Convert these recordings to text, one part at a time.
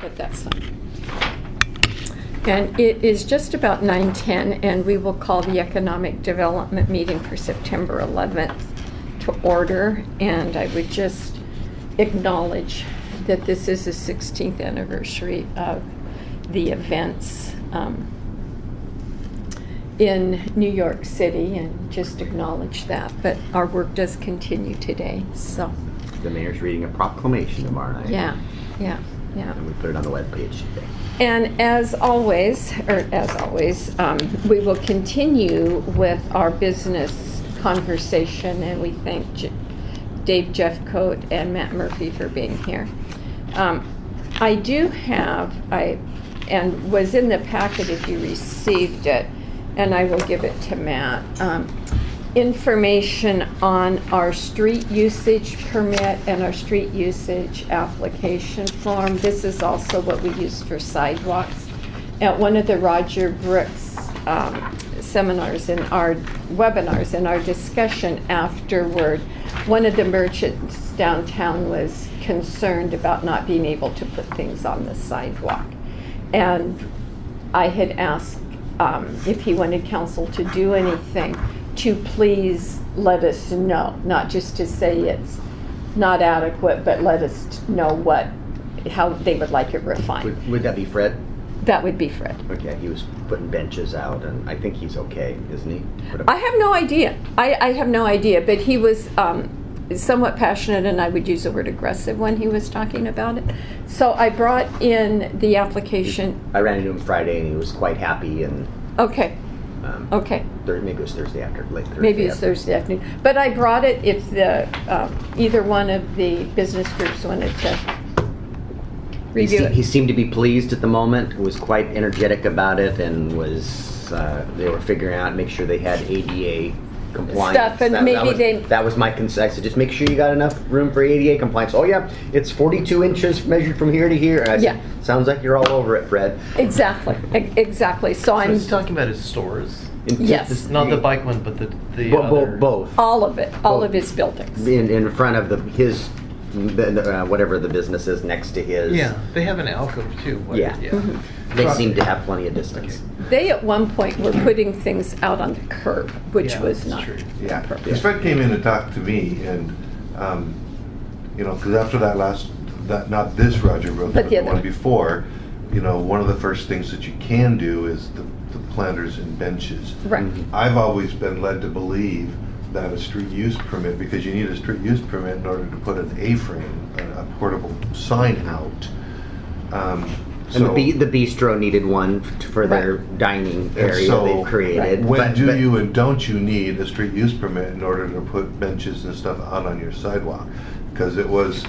But that's fine. And it is just about 9:10, and we will call the Economic Development meeting for September 11th to order. And I would just acknowledge that this is the 16th anniversary of the events in New York City, and just acknowledge that. But our work does continue today, so. The mayor's reading a proclamation tomorrow night. Yeah. And we put it on the webpage today. And as always, we will continue with our business conversation, and we thank Dave Jeffcoat and Matt Murphy for being here. I do have, and was in the packet if you received it, and I will give it to Matt, information on our street usage permit and our street usage application form. This is also what we use for sidewalks. At one of the Roger Brooks seminars in our webinars, in our discussion afterward, one of the merchants downtown was concerned about not being able to put things on the sidewalk. And I had asked if he wanted council to do anything, to please let us know, not just to say it's not adequate, but let us know how they would like it refined. Would that be Fred? That would be Fred. Okay, he was putting benches out, and I think he's okay, isn't he? I have no idea. I have no idea, but he was somewhat passionate, and I would use the word aggressive when he was talking about it. So I brought in the application. I ran into him Friday, and he was quite happy, and Okay. Okay. maybe it was Thursday after, late Thursday. Maybe it's Thursday afternoon. But I brought it if the either one of the business groups wanted to review it. He seemed to be pleased at the moment, was quite energetic about it, and was, they were figuring out, make sure they had ADA compliance. Stuff, and that was my concern. I said, just make sure you got enough room for ADA compliance. Oh yeah, it's 42 inches measured from here to here. And I said, sounds like you're all over it, Fred. Exactly. So I'm talking about his stores. Yes. Not the bike one, but the other. Both. all of it, all of his buildings. In front of his whatever the business is next to his. Yeah, they have an alcove too. Yeah. Mm-hmm. They seem to have plenty of distance. They at one point were putting things out on the curb, which was that's not true. Yeah, appropriate. because Fred came in and talked to me, and because after not this Roger Brooks, But but the the other one one. before, one of the first things that you can do is the planters and benches. Right. I've always been led to believe that a street use permit, because you need a street use permit in order to put an A-frame, a portable sign out. And the bistro needed one for their dining area they've created. When do you and don't you need a street use permit in order to put benches and stuff out on your sidewalk? Because it was,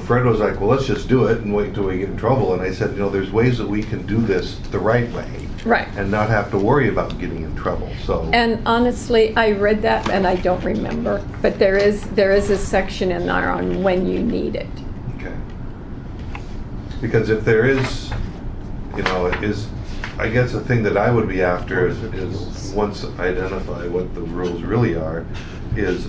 Fred was like, well, let's just do it and wait until we get in trouble. And I said, there's ways that we can do this the right way. Right. And not have to worry about getting in trouble. So. And honestly, I read that and I don't remember, but there is a section in there on when you need it. Okay. Because if there is, I guess the thing that I would be after is once identify what the rules really are, is,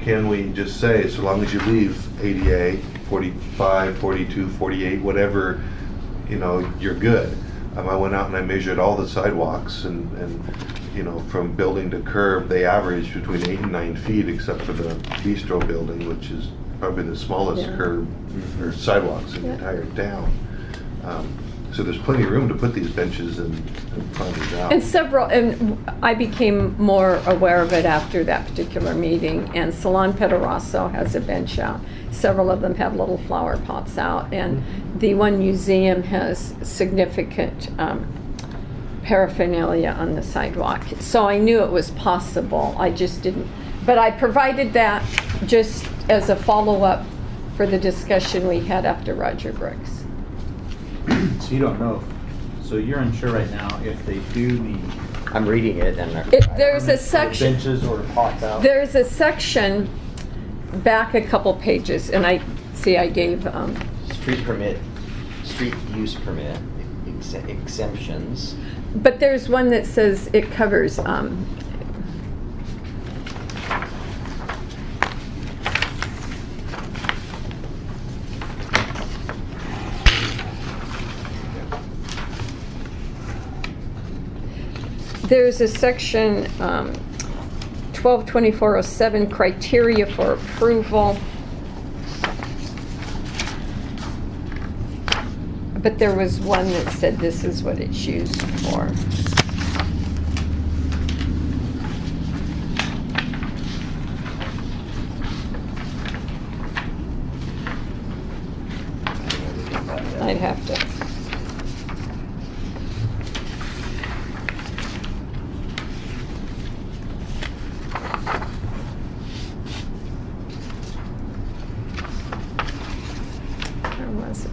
can we just say, so long as you leave ADA 45, 42, 48, whatever, you're good. I went out and I measured all the sidewalks, and from building to curb, they average between 8 and 9 feet, except for the bistro building, which is probably the smallest curb or sidewalks in the entire town. So there's plenty of room to put these benches and planters out. And I became more aware of it after that particular meeting, and Salon Pederasso has a bench out. Several of them have little flower pots out, and the one museum has significant paraphernalia on the sidewalk. So I knew it was possible, I just didn't. But I provided that just as a follow-up for the discussion we had after Roger Brooks. So you don't know. So you're unsure right now if they do need I'm reading it, and There's a section. benches or pots out. There's a section back a couple pages, and I gave street use permit exemptions. but there's one that says it covers there's a section, 122407, criteria for approval. But there was one that said this is what it's used for. I'd have to. Where was it?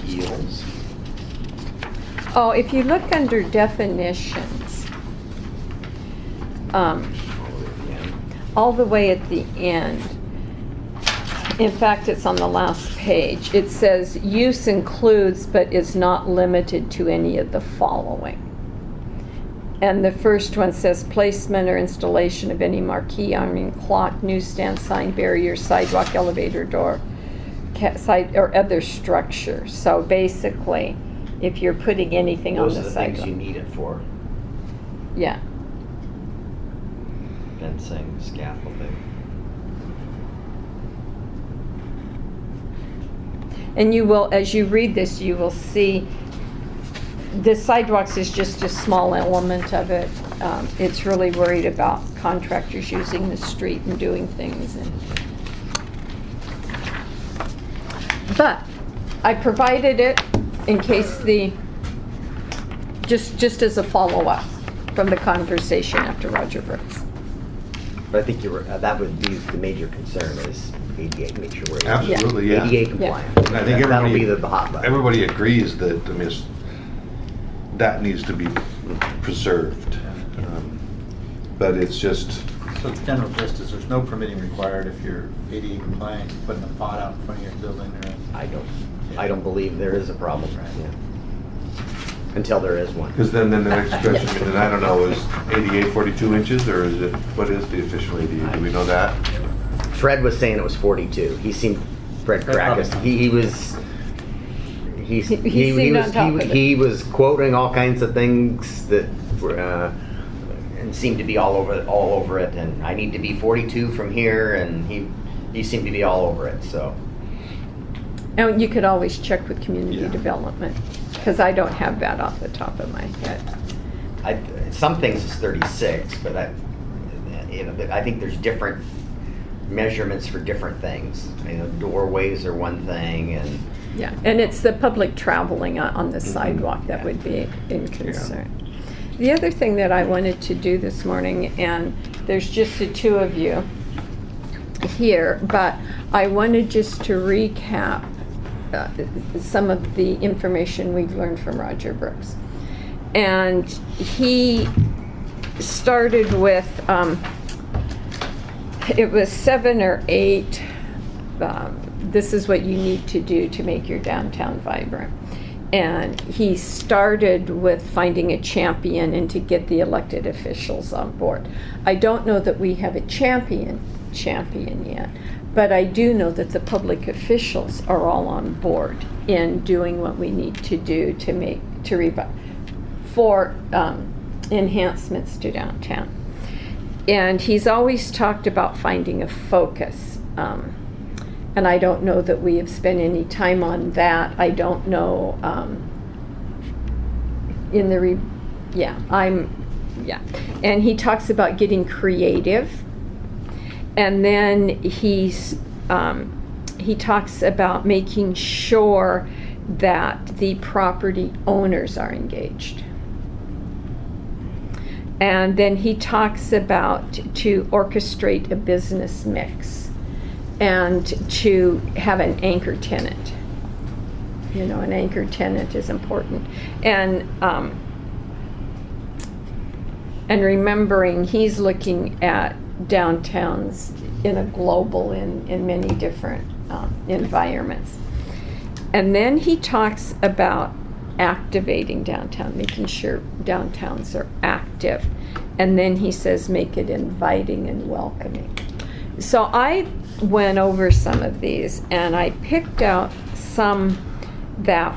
Appeals. Oh, if you look under definitions, all the way at the end, in fact, it's on the last page, it says use includes but is not limited to any of the following. And the first one says placement or installation of any marquee, awning, clock, newsstand, sign, barrier, sidewalk, elevator, door, side, or other structure. So basically, if you're putting anything Those on are the the things you sidewalk. need it for. Yeah. Fencing, scaffolding. And you will, as you read this, you will see the sidewalks is just a small element of it. It's really worried about contractors using the street and doing things. But I provided it in case just as a follow-up from the conversation after Roger Brooks. But I think that would be the major concern is ADA, make sure we're Absolutely, yeah. ADA compliant. And I think That'll be everybody, the hot button. everybody agrees that, I mean, that needs to be preserved. But it's just, So it's general gist is there's no permitting required if you're ADA compliant, you're putting a pot out in front of your building or. I don't believe there is a problem. Yeah. Until there is one. because then the next question, and I don't know, is ADA 42 inches, or is it, what is the official ADA? Do we know that? Fred was saying it was 42. He seemed, Fred Crackus, he was, He seemed on top of it. he was quoting all kinds of things that were, and seemed to be all over it, and I need to be 42 from here, and he seemed to be all over it, so. And you could always check with community Yeah. development, because I don't have that off the top of my head. Some things is 36, but I think there's different measurements for different things. You know, doorways are one thing, and Yeah, and it's the public traveling on the sidewalk that would be in concern. The other thing that I wanted to do this morning, and there's just the two of you here, but I wanted just to recap some of the information we've learned from Roger Brooks. And he started with, it was 7 or 8, this is what you need to do to make your downtown vibrant. And he started with finding a champion and to get the elected officials on board. I don't know that we have a champion yet, but I do know that the public officials are all on board in doing what we need to do for enhancements to downtown. And he's always talked about finding a focus. And I don't know that we have spent any time on that. I don't know, And he talks about getting creative. And then he talks about making sure that the property owners are engaged. And then he talks about to orchestrate a business mix and to have an anchor tenant. You know, an anchor tenant is important. And remembering he's looking at downtowns in a global, in many different environments. And then he talks about activating downtown, making sure downtowns are active. And then he says, make it inviting and welcoming. So I went over some of these and I picked out some that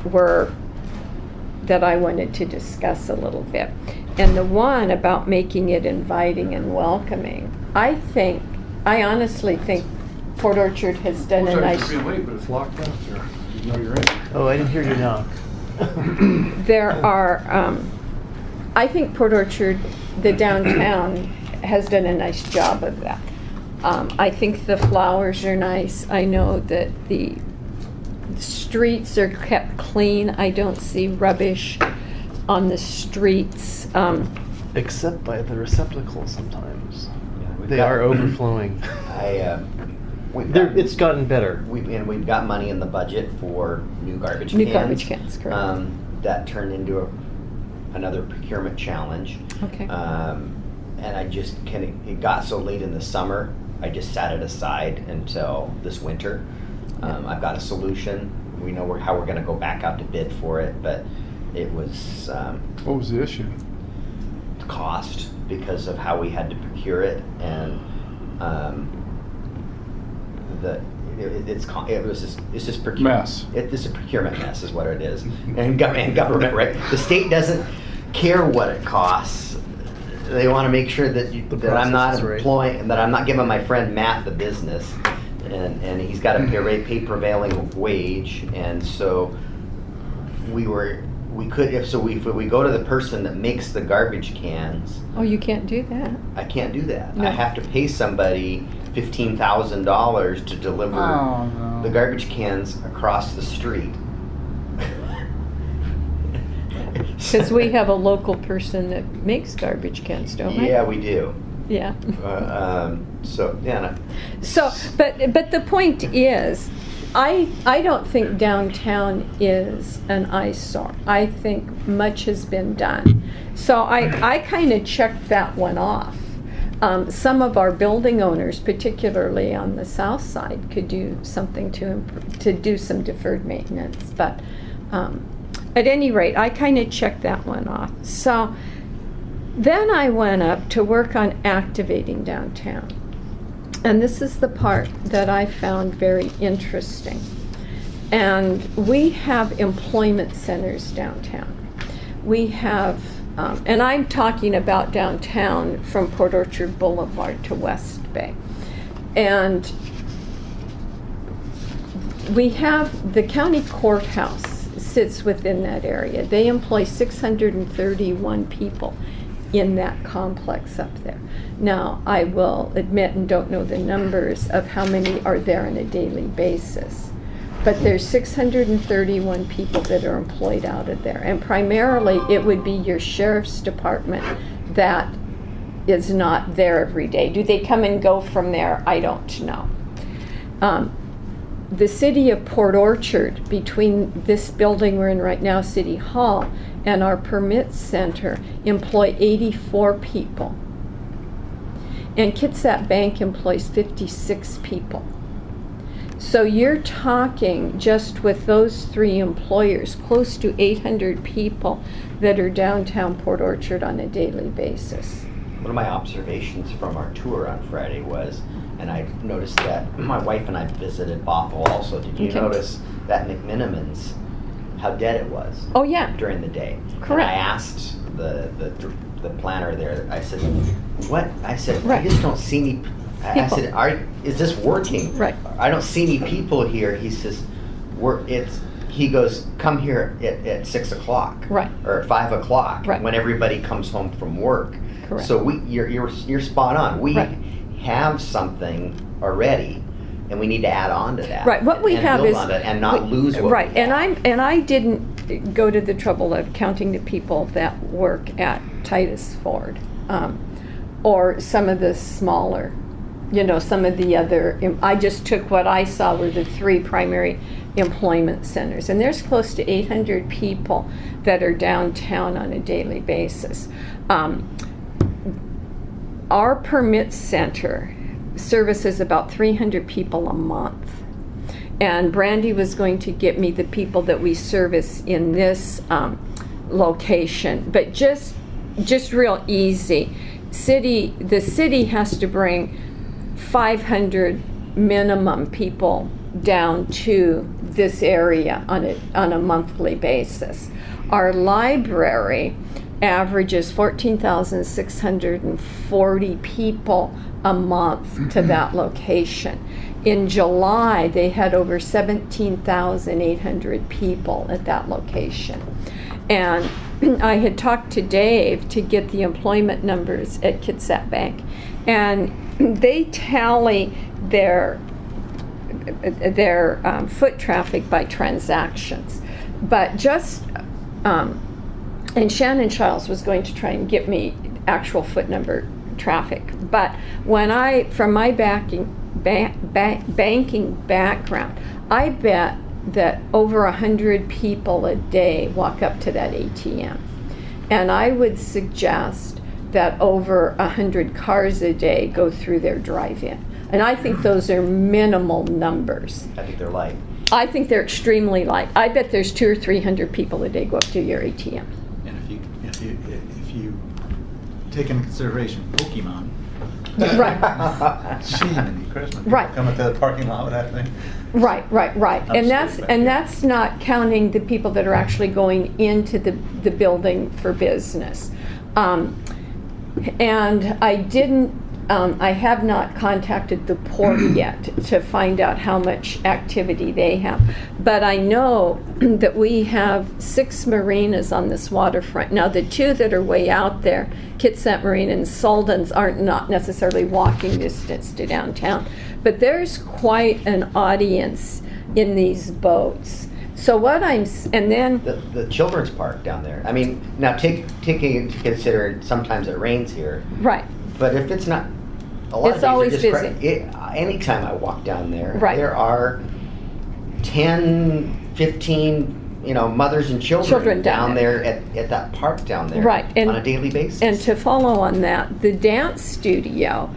I wanted to discuss a little bit. And the one about making it inviting and welcoming, I honestly think Port Orchard has done a nice. Sorry for being late, but it's locked out there. You know you're in. Oh, I didn't hear you knock. There are, I think Port Orchard, the downtown, has done a nice job of that. I think the flowers are nice. I know that the streets are kept clean. I don't see rubbish on the streets. Except by the receptacles sometimes. Yeah, we've They got- are overflowing. It's gotten better. We've got money in the budget for new garbage New cans. garbage cans, correct. That turned into another procurement challenge. Okay. And I just it got so late in the summer, I just sat it aside until this winter. I've got a solution. We know how we're gonna go back out to bid for it, but it was, What was the issue? cost because of how we had to procure it, and it's just procurement. Mess. It's a procurement mess is what it is. And government, right? The state doesn't care what it costs. They want to make sure that that I'm not process is right. employing, that I'm not giving my friend Matt the business, and he's got to pay prevailing wage, and so if we go to the person that makes the garbage cans, Oh, you can't do that. I can't do that. No. I have to pay somebody $15,000 to deliver Oh, no. the garbage cans across the street. Because we have a local person that makes garbage cans, don't we? Yeah, we do. Yeah. So yeah. So, but the point is, I don't think downtown is an eyesore. I think much has been done. So I kind of checked that one off. Some of our building owners, particularly on the south side, could do something to do some deferred maintenance. But at any rate, I kind of checked that one off. So then I went up to work on activating downtown. And this is the part that I found very interesting. And we have employment centers downtown. We have, and I'm talking about downtown from Port Orchard Boulevard to West Bay. And we have, the county courthouse sits within that area. They employ 631 people in that complex up there. Now, I will admit and don't know the numbers of how many are there on a daily basis, but there's 631 people that are employed out of there, and primarily it would be your sheriff's department that is not there every day. Do they come and go from there? I don't know. The city of Port Orchard, between this building we're in right now, City Hall, and our permit center, employ 84 people. And Kitsap Bank employs 56 people. So you're talking, just with those three employers, close to 800 people that are downtown Port Orchard on a daily basis. One of my observations from our tour on Friday was, and I noticed that my wife and I visited Bothell also. Did you Okay. notice that McMinimans, how dead it was Oh, yeah. during the day? And Correct. I asked the planner there, I said, what? I said, I Right. just don't see any. I People. said, is this working? Right. I don't see any people here. He says, he goes, come here at 6 o'clock. Right. Or at 5 o'clock. Right. When everybody comes home from work. Correct. So you're spot on. We Right. have something already, and we need to add on to that. Right, what we and have build is. on it and not lose what Right, we have. and I didn't go to the trouble of counting the people that work at Titus Ford, or some of the smaller, some of the other, I just took what I saw were the three primary employment centers. And there's close to 800 people that are downtown on a daily basis. Our permit center services about 300 people a month. and Brandy was going to get me the people that we service in this location, but just real easy. The city has to bring 500 minimum people down to this area on a monthly basis. Our library averages 14,640 people a month to that location. In July, they had over 17,800 people at that location. And I had talked to Dave to get the employment numbers at Kitsap Bank, and they tally their foot traffic by transactions. But just, and Shannon Childs was going to try and get me actual foot number traffic. But when from my banking background, I bet that over 100 people a day walk up to that ATM. And I would suggest that over 100 cars a day go through their drive-in. And I think those are minimal numbers. I think they're light. I think they're extremely light. I bet there's 200 or 300 people a day go up to your ATM. And if you take into consideration Pokemon, Right. Sheen and Christmas, Right. come into the parking lot with that thing. Right. And Upstairs back here. that's not counting the people that are actually going into the building for business. And I have not contacted the port yet to find out how much activity they have. But I know that we have 6 marinas on this waterfront. Now, the 2 that are way out there, Kitsap Marina and Solden's, aren't not necessarily walking distance to downtown. But there's quite an audience in these boats. So and then, The children's park down there. I mean, now taking into consider sometimes it rains here, right, but if it's not, a lot It's of days always are just busy. Anytime I walk down there, Right. there are 10, 15, mothers and children down down there at that park down there, Right, and- on a daily basis. and to follow on that, the dance studio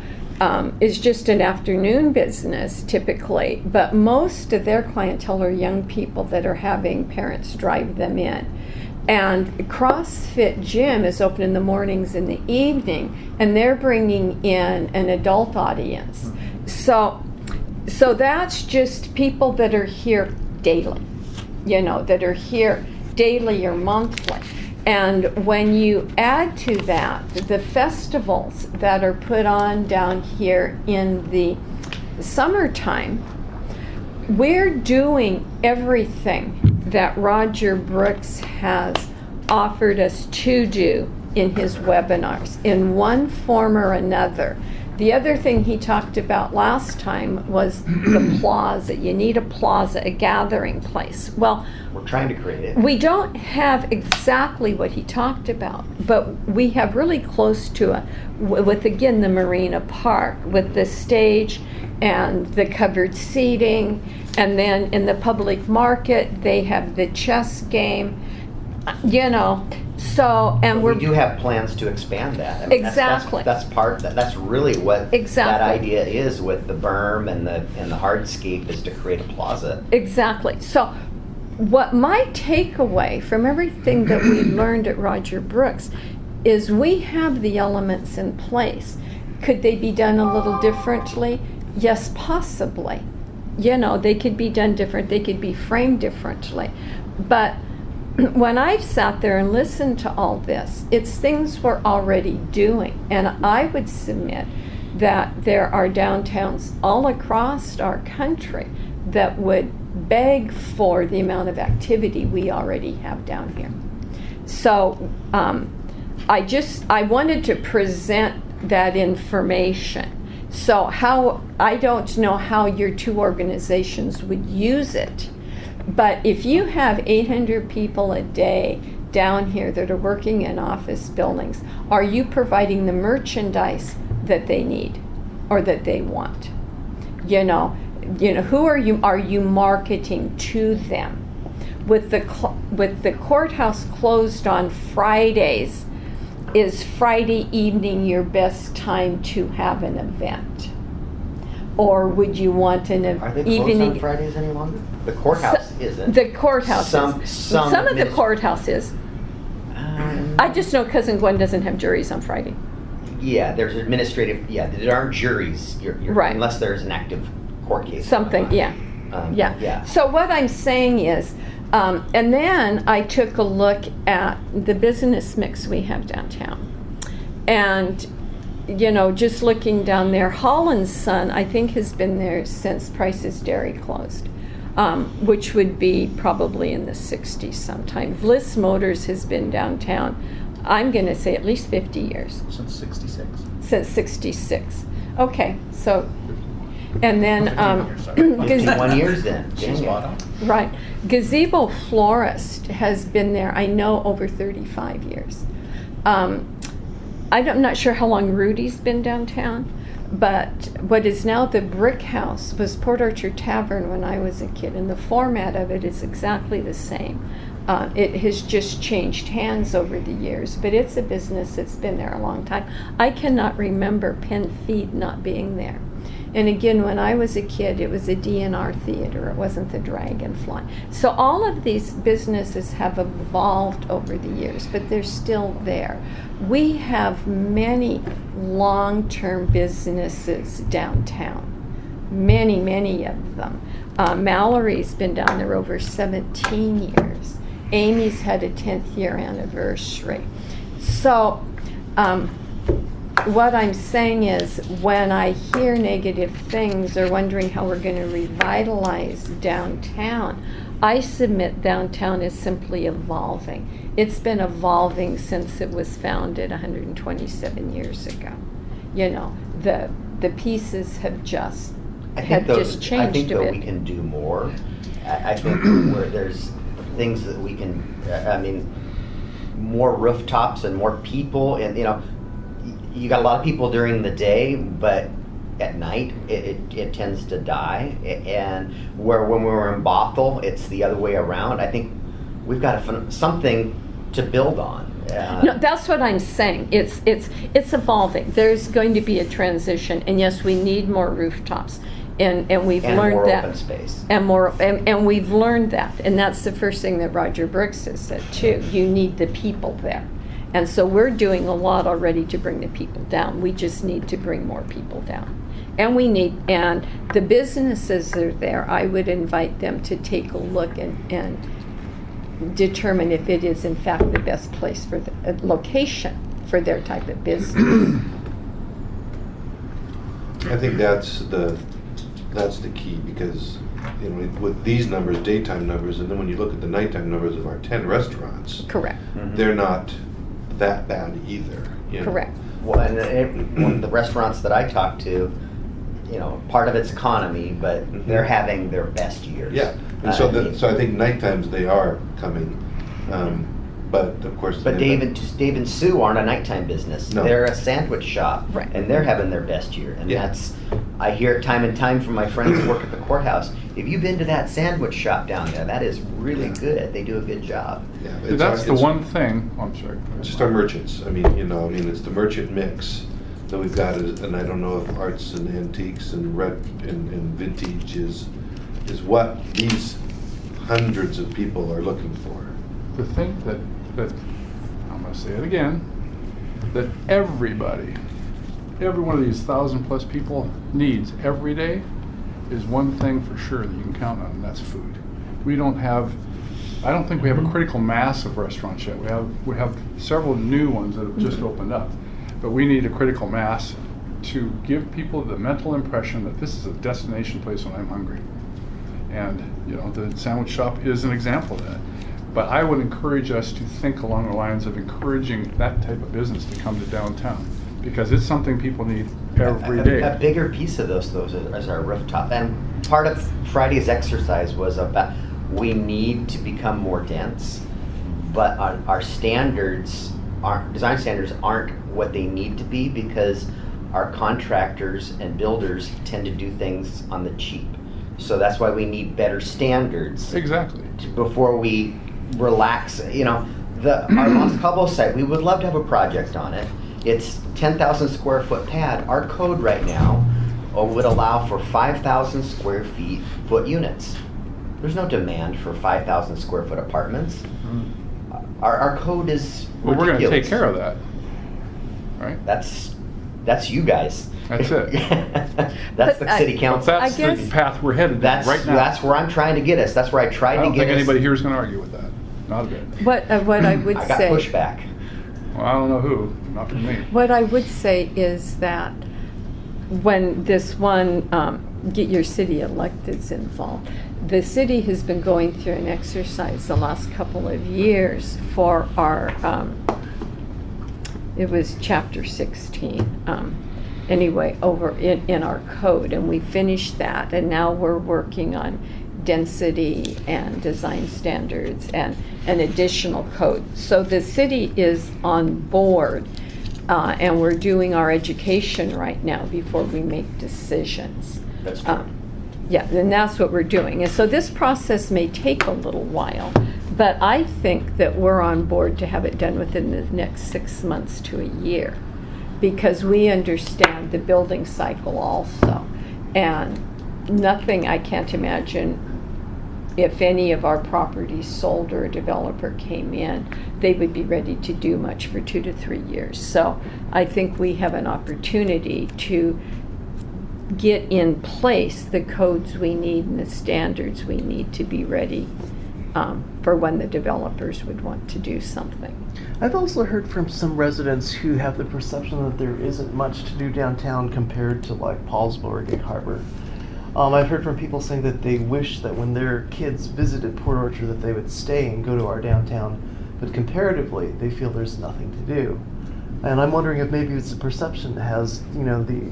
is just an afternoon business typically, but most of their clientele are young people that are having parents drive them in. And CrossFit Gym is open in the mornings and the evening, and they're bringing in an adult audience. So that's just people that are here daily, that are here daily or monthly. And when you add to that the festivals that are put on down here in the summertime, we're doing everything that Roger Brooks has offered us to do in his webinars in one form or another. The other thing he talked about last time was the plaza. You need a plaza, a gathering place. Well, We're trying to create it. we don't have exactly what he talked about, but we have really close to it with, again, the Marina Park, with the stage and the covered seating. And then in the public market, they have the chess game, So, and We do have plans to expand that. I mean, Exactly. That's really what Exactly. that idea is with the berm and the hardscape, is to create a plaza. Exactly. So what my takeaway from everything that we learned at Roger Brooks is we have the elements in place. Could they be done a little differently? Yes, possibly. They could be done different. They could be framed differently. But when I've sat there and listened to all this, it's things we're already doing. And I would submit that there are downtowns all across our country that would beg for the amount of activity we already have down here. So I wanted to present that information. So I don't know how your 2 organizations would use it, but if you have 800 people a day down here that are working in office buildings, are you providing the merchandise that they need or that they want? Who are you marketing to them? With the courthouse closed on Fridays, is Friday evening your best time to have an event? Or would you want an Are they closed evening? on Fridays any longer? The courthouse isn't. The courthouse Some is. Some of the courthouse is. I just know Cousin Gwen doesn't have juries on Friday. Yeah, there's administrative, yeah, there aren't juries, Right. unless there's an active court case. Something, going yeah. on. Yeah. Yeah. So what I'm saying is, and then I took a look at the business mix we have downtown. And, you know, just looking down there, Holland's Son, I think, has been there since Price's Dairy closed, which would be probably in the 60s sometime. Bliss Motors has been downtown, I'm going to say at least 50 years, Since '66. since 66. Okay, so, and then, 51 years then. She's Dang it. spot on. right. Gazebo Florist has been there, I know, over 35 years. I'm not sure how long Rudy's been downtown, but what is now the Brick House was Port Orchard Tavern when I was a kid, and the format of it is exactly the same. It has just changed hands over the years, but it's a business that's been there a long time. I cannot remember Penn Feed not being there. And again, when I was a kid, it was a DNR theater. It wasn't the Dragonfly. So all of these businesses have evolved over the years, but they're still there. We have many long-term businesses downtown. Many, many of them. Mallory's been down there over 17 years. Amy's had a 10th year anniversary. So, what I'm saying is, when I hear negative things or wondering how we're going to revitalize downtown, I submit downtown is simply evolving. It's been evolving since it was founded 127 years ago. You know, the pieces have just changed I think a though bit. we can do more. I think where there's things that we can, I mean, more rooftops and more people, and you know, you got a lot of people during the day, but at night it tends to die. And when we were in Bothell, it's the other way around. I think we've got something to build on. No, that's what I'm saying. It's evolving. There's going to be a transition, and yes, we need more rooftops, and we've and learned more that. open space. And we've learned that, and that's the first thing that Roger Brooks has said too. You need the people there, and so we're doing a lot already to bring the people down. We just need to bring more people down, and and the businesses that are there. I would invite them to take a look and determine if it is in fact the best place for the location for their type of business. I think that's the key, because you know, with these numbers, daytime numbers, and then when you look at the nighttime numbers of our 10 restaurants, Correct. they're not that bad either. You know? Correct. Well, and one of the restaurants that I talked to, you know, part of it's economy, but they're having their best years. Yeah, and so I mean, so I think night times they are coming, but of course. But Dave and Sue aren't a nighttime business. No. They're a sandwich shop, Right. and they're having their best year. And Yeah. I hear it time and time from my friends who work at the courthouse. If you've been to that sandwich shop down there, that is really good. They do a good job. Yeah, That's the it's- one thing, I'm sorry. It's just our merchants. I mean, it's the merchant mix that we've got, and I don't know if arts and antiques and red and vintage is what these hundreds of people are looking for. The thing that I'm gonna say it again, that every one of these 1,000+ people needs every day is one thing for sure that you can count on, and that's food. I don't think we have a critical mass of restaurants yet. We have several new ones that have just opened up, but we need a critical mass to give people the mental impression that this is a destination place when I'm hungry. And the sandwich shop is an example of that. But I would encourage us to think along the lines of encouraging that type of business to come to downtown, because it's something people need every day. A bigger piece of those is our rooftop. And part of Friday's exercise was about we need to become more dense, but our design standards aren't what they need to be, because our contractors and builders tend to do things on the cheap. So that's why we need better standards Exactly. before we relax. Our Los Cabos site, we would love to have a project on it. It's 10,000 square foot pad. Our code right now would allow for 5,000 square foot units. There's no demand for 5,000 square foot apartments. Our code is Well, we're gonna take ridiculous. care of that, right? That's you guys. That's it. That's But the I- city But council. I that's guess- the path we're headed down right now. That's where I'm trying to get us. That's where I tried I to don't get think us. anybody here is gonna argue with that, not a bit. What I would I got say. pushback. Well, I don't know who, not from me. What I would say is that when this one, get your city electeds involved, the city has been going through an exercise the last couple of years for our, it was chapter 16, anyway, over in our code, and we finished that, and now we're working on density and design standards and an additional code. So the city is on board, and we're doing our education right now before we make decisions. That's true. Yeah, and that's what we're doing. And so this process may take a little while, but I think that we're on board to have it done within the next 6 months to a year, because we understand the building cycle also. And nothing, I can't imagine, if any of our properties sold or a developer came in, they would be ready to do much for 2 to 3 years. So I think we have an opportunity to get in place the codes we need and the standards we need to be ready for when the developers would want to do something. I've also heard from some residents who have the perception that there isn't much to do downtown compared to like Paulsville or Gig Harbor. I've heard from people saying that they wish that when their kids visited Port Orchard that they would stay and go to our downtown, but comparatively they feel there's nothing to do. And I'm wondering if maybe it's a perception. Has, you know, the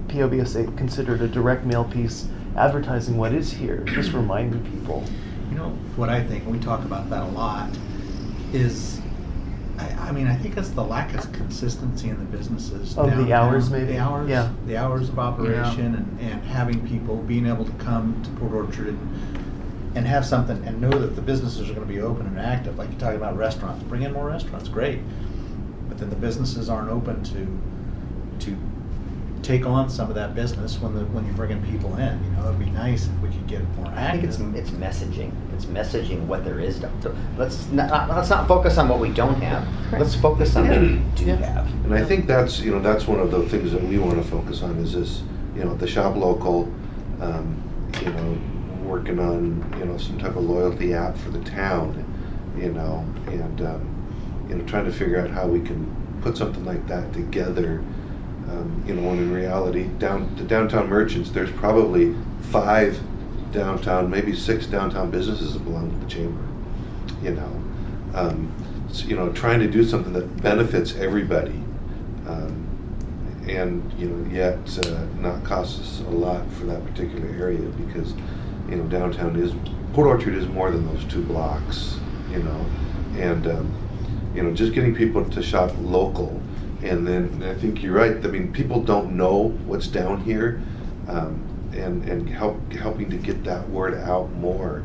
POBSA considered a direct mail piece advertising what is here, just reminding people. You know, what I think, and we talk about that a lot, is, I mean, I think it's the lack of consistency in the businesses. Of the downtown. hours, maybe? The hours, Yeah. the hours of operation, and having people being able to come to Port Orchard and have something, and know that the businesses are gonna be open and active, like you're talking about restaurants, bring in more restaurants, great. But then the businesses aren't open to take on some of that business when you're bringing people in, you know, it'd be nice if we could get it more I think active. it's messaging. It's messaging what there is. Let's not focus on what we don't have. Let's focus on what we do have. And I think that's, you know, that's one of the things that we want to focus on is this, you know, the shop local, you know, working on, you know, some type of loyalty app for the town, you know, and, you know, trying to figure out how we can put something like that together. You know, when in reality, the downtown merchants, there's probably 5 downtown, maybe 6 downtown businesses that belong to the chamber. You know, so, you know, trying to do something that benefits everybody, and you know, yet not cost us a lot for that particular area, because you know, downtown is, Port Orchard is more than those 2 blocks. You know, and you know, just getting people to shop local. And then I think you're right. I mean, people don't know what's down here, and helping to get that word out more.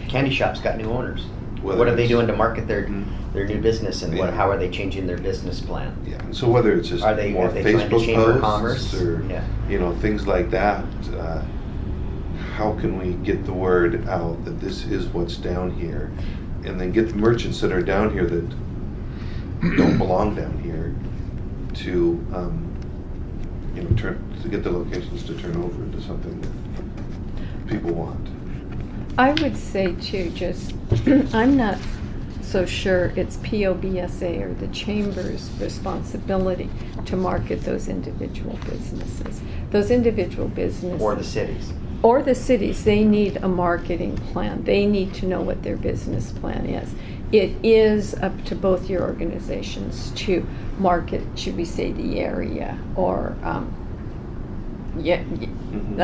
Candy shop's got new owners. Whether What are they it's- doing to market their new business, and Yeah. how are they changing their business plan? Yeah. And so whether it's just Are they more trying to Facebook chamber posts commerce? or Yeah. you know, things like that, how can we get the word out that this is what's down here, and then get the merchants that are down here that don't belong down here to you know, to get the locations to turn over into something that people want. I would say too, just, I'm not so sure it's POBSA or the chamber's responsibility to market those individual businesses. Those individual businesses. Or the cities. Or the cities, they need a marketing plan. They need to know what their business plan is. It is up to both your organizations to market, should we say, the area, or, I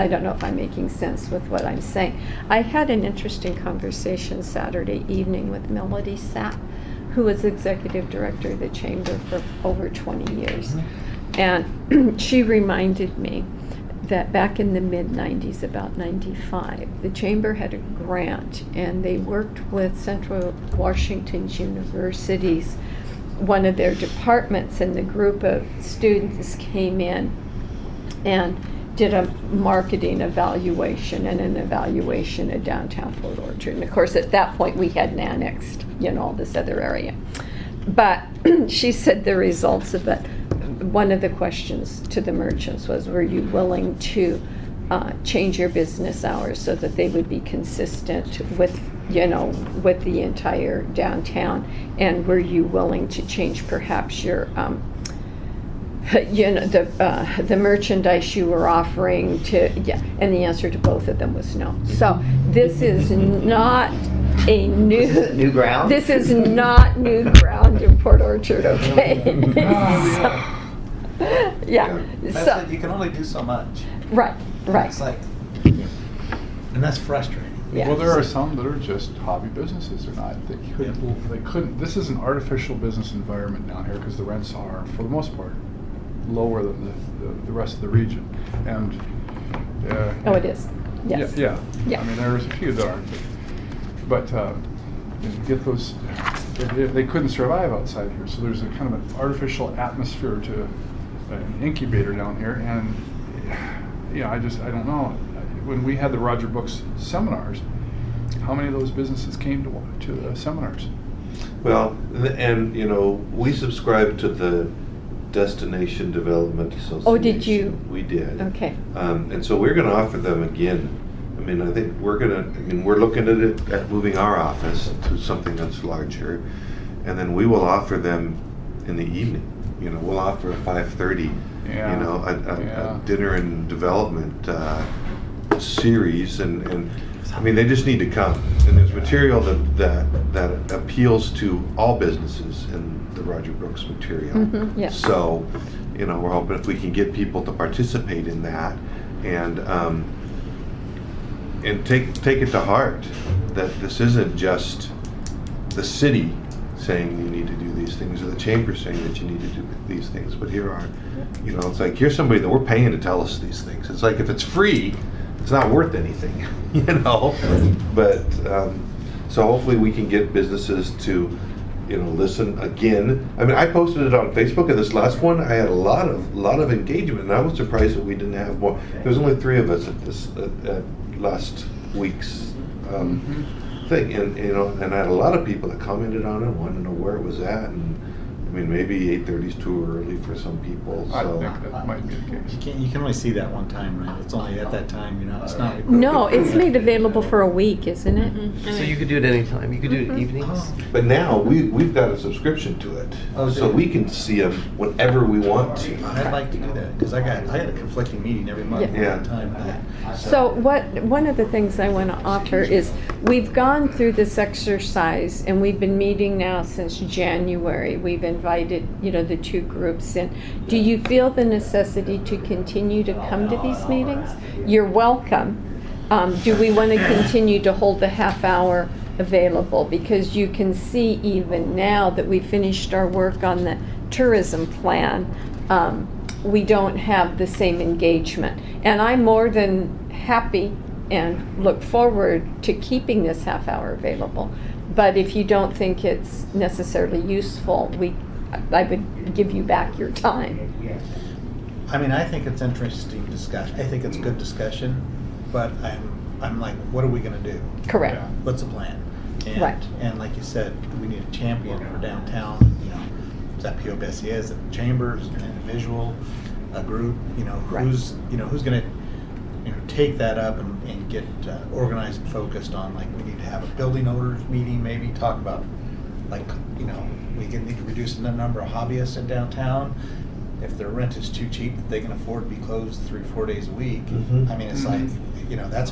don't know if I'm making sense with what I'm saying. I had an interesting conversation Saturday evening with Melody Sapp, who was executive director of the chamber for over 20 years. And she reminded me that back in the mid-90s, about 95, the chamber had a grant, and they worked with Central Washington University's, one of their departments, and the group of students came in and did a marketing evaluation and an evaluation of downtown Port Orchard. And of course, at that point, we hadn't annexed, all this other area. But she said the results of it, one of the questions to the merchants was, were you willing to change your business hours so that they would be consistent with, with the entire downtown? And were you willing to change perhaps your, the merchandise you were offering to, and the answer to both of them was no. So this is not a New ground? This is not new ground in Port Orchard, okay? Yeah, That's so, it, you can only do so much. right. It's like, and that's frustrating. Yeah. Well, there are some that are just hobby businesses. They're not, they couldn't, this is an artificial business environment down here because the rents are, for the most part, lower than the rest of the region. And, Oh, it is, yes. Yeah. Yeah. I mean, there's a few that aren't, but you get those, they couldn't survive outside here. So there's a kind of an artificial atmosphere to an incubator down here. And, I don't know. When we had the Roger Books seminars, how many of those businesses came to the seminars? Well, and, we subscribe to the Destination Development Association. Oh, did you? We did. Okay. And so we're gonna offer them again. I mean, I think we're looking at it, at moving our office to something that's larger. And then we will offer them in the evening. We'll offer a 5:30, Yeah. a dinner and development series. And I mean, they just need to come. And there's material that appeals to all businesses in the Roger Brooks material. Mhm, yeah. So, we're hoping if we can get people to participate in that and take it to heart that this isn't just the city saying you need to do these things or the chamber saying that you need to do these things, but here are, it's like, here's somebody that we're paying to tell us these things. It's like, if it's free, it's not worth anything, But, so hopefully we can get businesses to, listen again. I mean, I posted it on Facebook, and this last one, I had a lot of engagement, and I was surprised that we didn't have more. There was only 3 of us at this at last week's thing, and and I had a lot of people that commented on it, wanted to know where it was at, and I mean, maybe 8:30 is too early for some people. I So think that might be the case. You can only see that one time, right? It's only at that time, it's not. No, it's made available for a week, isn't it? So you could do it anytime. You could do it evenings. but now we've got a subscription to it, Oh, so do we you? can see them whenever we want to. I'd like to do that, because I had a conflicting meeting every month Yeah. at the time. So one of the things I want to offer is, we've gone through this exercise and we've been meeting now since January. We've invited, the 2 groups in. Do you feel the necessity to continue to come to these meetings? You're welcome. Do we want to continue to hold the half hour available? Because you can see even now that we finished our work on the tourism plan, we don't have the same engagement. And I'm more than happy and look forward to keeping this half hour available. But if you don't think it's necessarily useful, I would give you back your time. I mean, I think it's interesting discussion. I think it's good discussion, but I'm like, what are we gonna do? Correct. Yeah. What's the plan? And, Right. And like you said, we need a champion for downtown, is that POBSC, is it chambers, an individual, a group, Right. who's gonna, take that up and get organized and focused on, like, we need to have a building owners meeting, maybe talk about, like, we need to reduce the number of hobbyists in downtown. If their rent is too cheap, that they can afford to be closed 3-4 days a week. Mhm. I mean, it's like,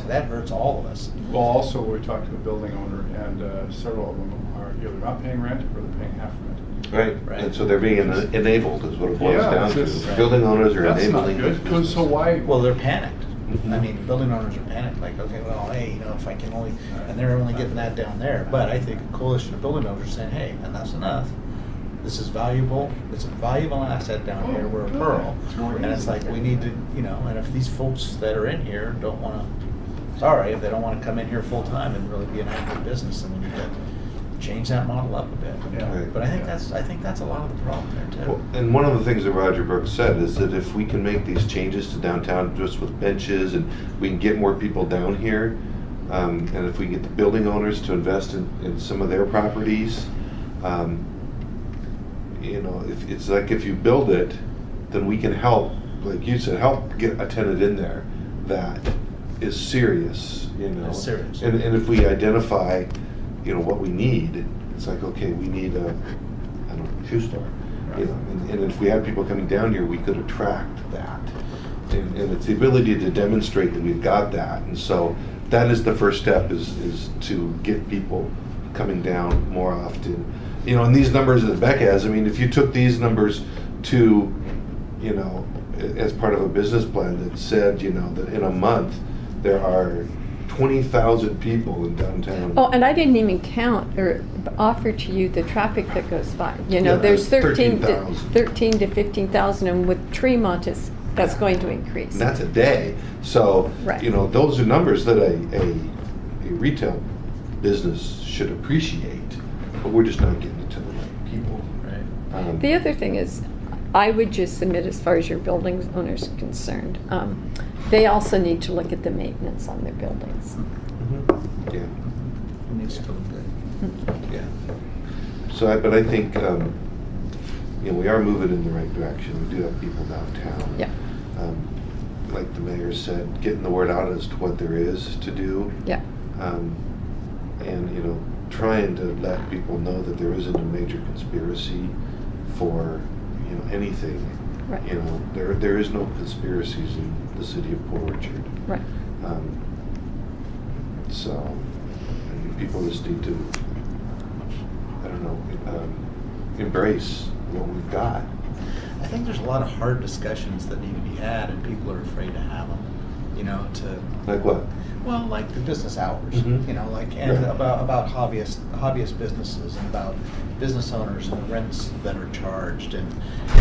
that hurts all of us. Well, also, we talked to a building owner, and several of them are either not paying rent or they're paying half rent. Right, and so they're being enabled is what it boils Yeah, down it's to. just- Building owners are That's not enabling good. this business. So why? Well, they're panicked. Mhm. I mean, building owners are panicked, like, okay, well, hey, if I can only, and they're only getting that down there. But I think a coalition of building owners are saying, hey, enough's enough. This is valuable. It's a valuable asset down here. We're a pearl. And it's like, we need to, and if these folks that are in here don't want to, sorry, if they don't want to come in here full time and really be an active business, then we need to change that model up a bit. Yeah. Right. But I think that's a lot of the problem there too. Well, and one of the things that Roger Brooks said is that if we can make these changes to downtown just with benches and we can get more people down here, and if we get the building owners to invest in some of their properties, you know, it's like if you build it, then we can help, like you said, help get a tenant in there that is serious, you know. Is serious. And if we identify, you know, what we need, it's like, okay, we need a, I don't know, shoe store. You know, and if we had people coming down here, we could attract that. And it's the ability to demonstrate that we've got that. And so that is the first step, is to get people coming down more often. You know, and these numbers that Beck has, I mean, if you took these numbers to, you know, as part of a business plan that said, you know, that in a month there are 20,000 people in downtown. Oh, and I didn't even count or offer to you the traffic that goes by. You know, Yeah, there's that's 13 to 15,000, and with Tremont, that's going to increase. And that's a day. So, Right. you know, those are numbers that a retail business should appreciate, but we're just not getting it to the right people. Right. The other thing is, I would just submit, as far as your building owners are concerned, they also need to look at the maintenance on their buildings. Yeah. It needs to look good. Yeah. So, but I think, you know, we are moving in the right direction. We do have people downtown. Yeah. Like the mayor said, getting the word out as to what there is to do. Yeah. And, you know, trying to let people know that there isn't a major conspiracy for, you know, anything. Right. You know, there is no conspiracies in the city of Port Orchard. Right. So, I mean, people just need to, I don't know, embrace what we've got. I think there's a lot of hard discussions that need to be had, and people are afraid to have them. You know, Like what? well, like the business hours. Mhm. You know, like and Right. about hobbyist businesses, and about business owners and the rents that are charged, and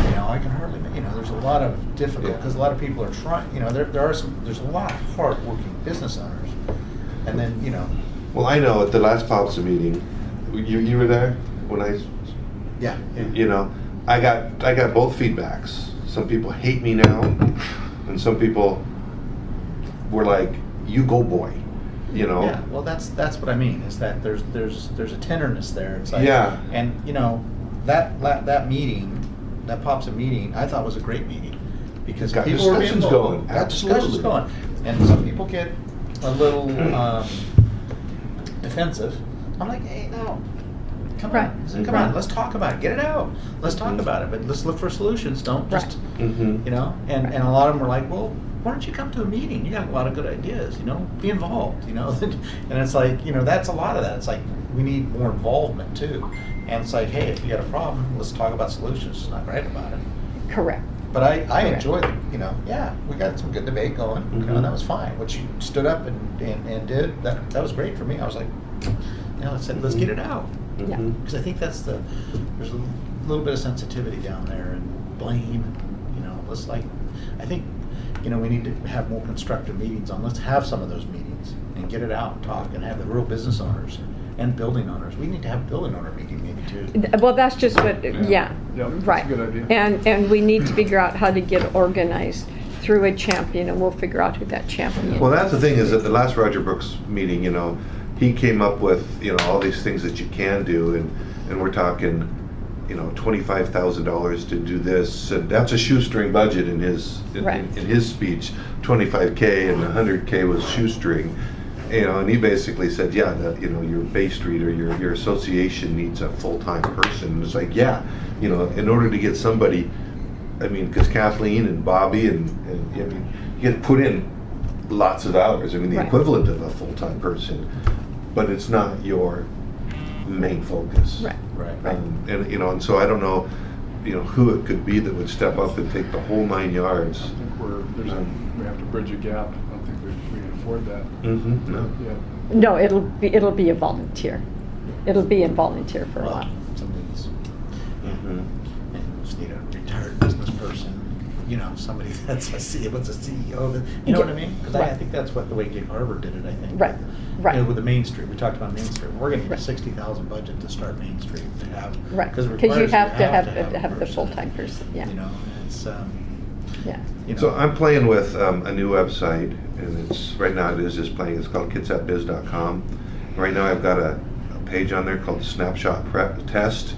you know, I can hardly, you know, there's a lot of difficult, Yeah. because a lot of people are trying. You know, there's a lot of hard-working business owners, and then you know, Well, I know at the last policy meeting, you were there when yeah. you know, I got both feedbacks. Some people hate me now, and some people were like, "You go, boy," you know. Yeah, well, that's what I mean, is that there's a tenderness there. It's like, Yeah. and you know, that meeting, that POPSA meeting, I thought was a great meeting, because Got people were being discussions vocal. going, Got discussions absolutely. going, and some people get a little defensive. I'm like, hey, no. Come Right. on, come on, let's talk about it. Get it out. Let's talk about it, but let's look for solutions. Don't just, Mm-hmm. you know. And a lot of them were like, well, why don't you come to a meeting? You got a lot of good ideas, you know. Be involved, you know. And it's like, you know, that's a lot of that. It's like we need more involvement too. And it's like, hey, if you got a problem, let's talk about solutions. It's not right about it. Correct. But I Correct. enjoyed, you know, yeah, we got some good debate going, you know, Mhm. and that was fine. What you stood up and did, that was great for me. I was like, you know, I said, let's get it out. Yeah. Mm-hmm. Because I think there's a little bit of sensitivity down there, and blame, you know, I think, you know, we need to have more constructive meetings let's have some of those meetings and get it out and talk, and have the real business owners and building owners. We need to have a building owner meeting maybe too. Well, that's just what, Yeah. yeah, Yeah, that's a right. good idea. And we need to figure out how to get organized through a champion, and we'll figure out who that champion is. Well, that's the thing, is at the last Roger Brooks meeting, you know, he came up with, you know, all these things that you can do, and we're talking, you know, $25,000 to do this, and that's a shoestring budget in his Right. in his speech. 25K and 100K was shoestring, you know, and he basically said, yeah, that, you know, your Bay Street or your association needs a full-time person. And it's like, yeah, you know, in order to get somebody, I mean, because Kathleen and Bobby and I mean, you get to put in lots of hours. I mean, the Right. equivalent of a full-time person, but it's not your main focus. Right. Right. And you know, and so I don't know, you know, who it could be that would step up and take the whole 9 I yards. think we have to bridge a gap. I don't think we can afford that. Mm-hmm. No. Yeah. No, it'll be a volunteer. It'll be a volunteer for a Well, while. some of these, Mm-hmm. and we just need a retired business person, you know, somebody that's what's a CEO, you know what I mean? Because I Right. think that's what the way Gig Harbor did it, I think. Right, right. You know, with the Main Street, we talked about Main Street, we're gonna get Right. a 60,000 budget to start Main Street to have. Right, Because because you have to have a the person, full-time person, yeah, You know, it's, yeah. you know. So I'm playing with a new website, and it's, right now it is just playing, it's called kitsatbiz.com. Right now I've got a page on there called Snapshot Prep Test,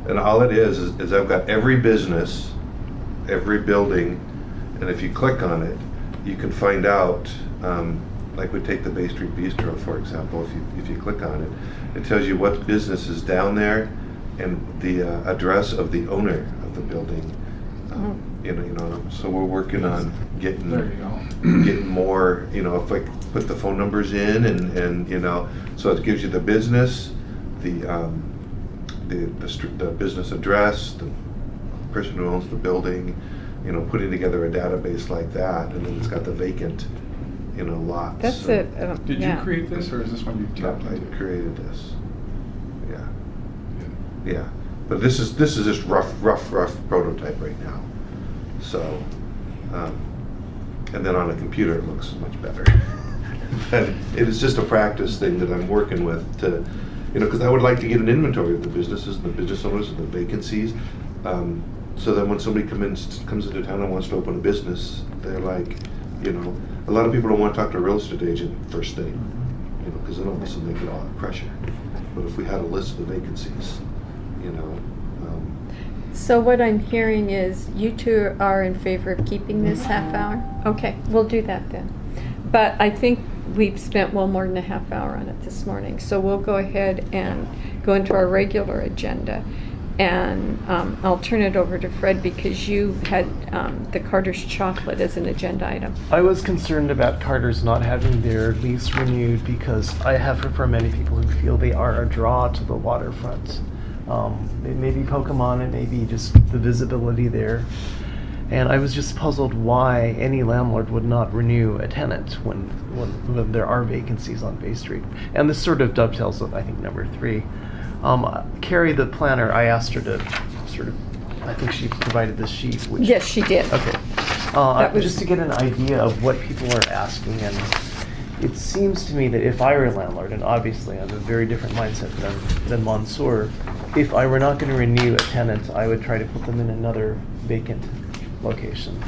and all it is I've got every business, every building, and if you click on it, you can find out, like we take the Bay Street Bistro, for example, if you click on it, it tells you what business is down there and the address of the owner of the building. You know, so we're working on getting There you go. getting more, you know, if I put the phone numbers in and you know, so it gives you the business, the business address, the person who owns the building, you know, putting together a database like that, and then it's got the vacant, you know, lots. That's and- it, Did you yeah. create this, or is this one you No, tapped I into? created this. Yeah, but this is just rough prototype right now. So, and then on a computer it looks much better. But it is just a practice thing that I'm working with to, you know, because I would like to get an inventory of the businesses and the business owners and the vacancies. So that when somebody comes into town and wants to open a business, they're like, you know, a lot of people don't want to talk to a real estate agent first thing, you know, because then all of a sudden they get all that pressure. But if we had a list of the vacancies, you know. So what I'm hearing is you two are in favor of keeping this half hour? Okay, we'll do that then. But I think we've spent well more than a half hour on it this morning, so we'll go ahead and go into our regular agenda. And I'll turn it over to Fred because you had the Carter's Chocolate as an agenda item. I was concerned about Carter's not having their lease renewed because I have heard from many people who feel they are a draw to the waterfront. It may be Pokemon, it may be just the visibility there. And I was just puzzled why any landlord would not renew a tenant when there are vacancies on Bay Street. And this sort of dovetails with, I think, number 3. Carrie, the planner, I asked her to sort of, I think she provided this sheet. Which, Yes, she did. Okay. That was- Just to get an idea of what people are asking, and it seems to me that if I were a landlord, and obviously I have a very different mindset than Mansour, if I were not going to renew a tenant, I would try to put them in another vacant location.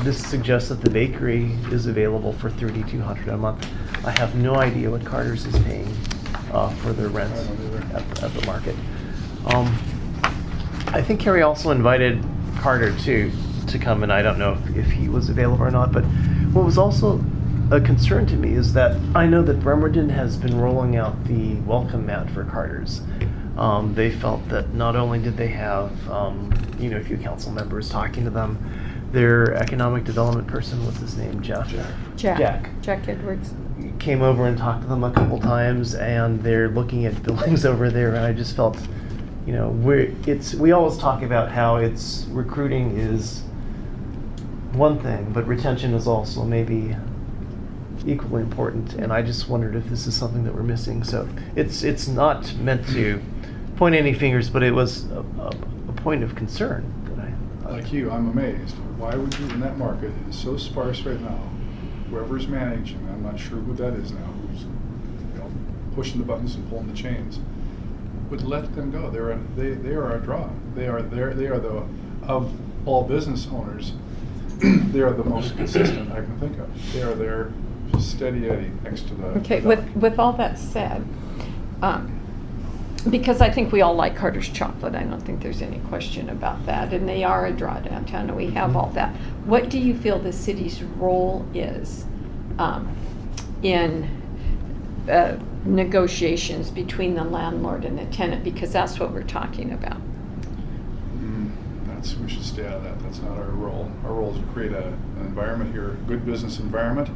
This suggests that the bakery is available for $3,200 a month. I have no idea what Carter's is paying for their rent I don't either. at the market. I think Carrie also invited Carter to come, and I don't know if he was available or not, but what was also a concern to me is that I know that Bremerton has been rolling out the welcome mat for Carter's. They felt that not only did they have, a few council members talking to them, their economic development person, what's his name, Jeff? Jack Edwards. Came over and talked to them a couple times, and they're looking at buildings over there, and I just felt, we always talk about how it's recruiting is one thing, but retention is also maybe equally important, and I just wondered if this is something that we're missing. So it's not meant to point any fingers, but it was a point of concern that I Like you, I'm amazed. Why would you, in that market, it is so sparse right now, whoever's managing, I'm not sure who that is now, who's pushing the buttons and pulling the chains, would let them go. They are a draw. They are the, of all business owners, they are the most consistent I can think of. They are there, steady Eddie next to the. Okay, the dock. with all that said, because I think we all like Carter's Chocolate, I don't think there's any question about that, and they are a draw downtown, and we have all that. What do you feel the city's role is in negotiations between the landlord and the tenant? Because that's what we're talking about. We should stay out of that. That's not our role. Our role is to create an environment here, a good business environment,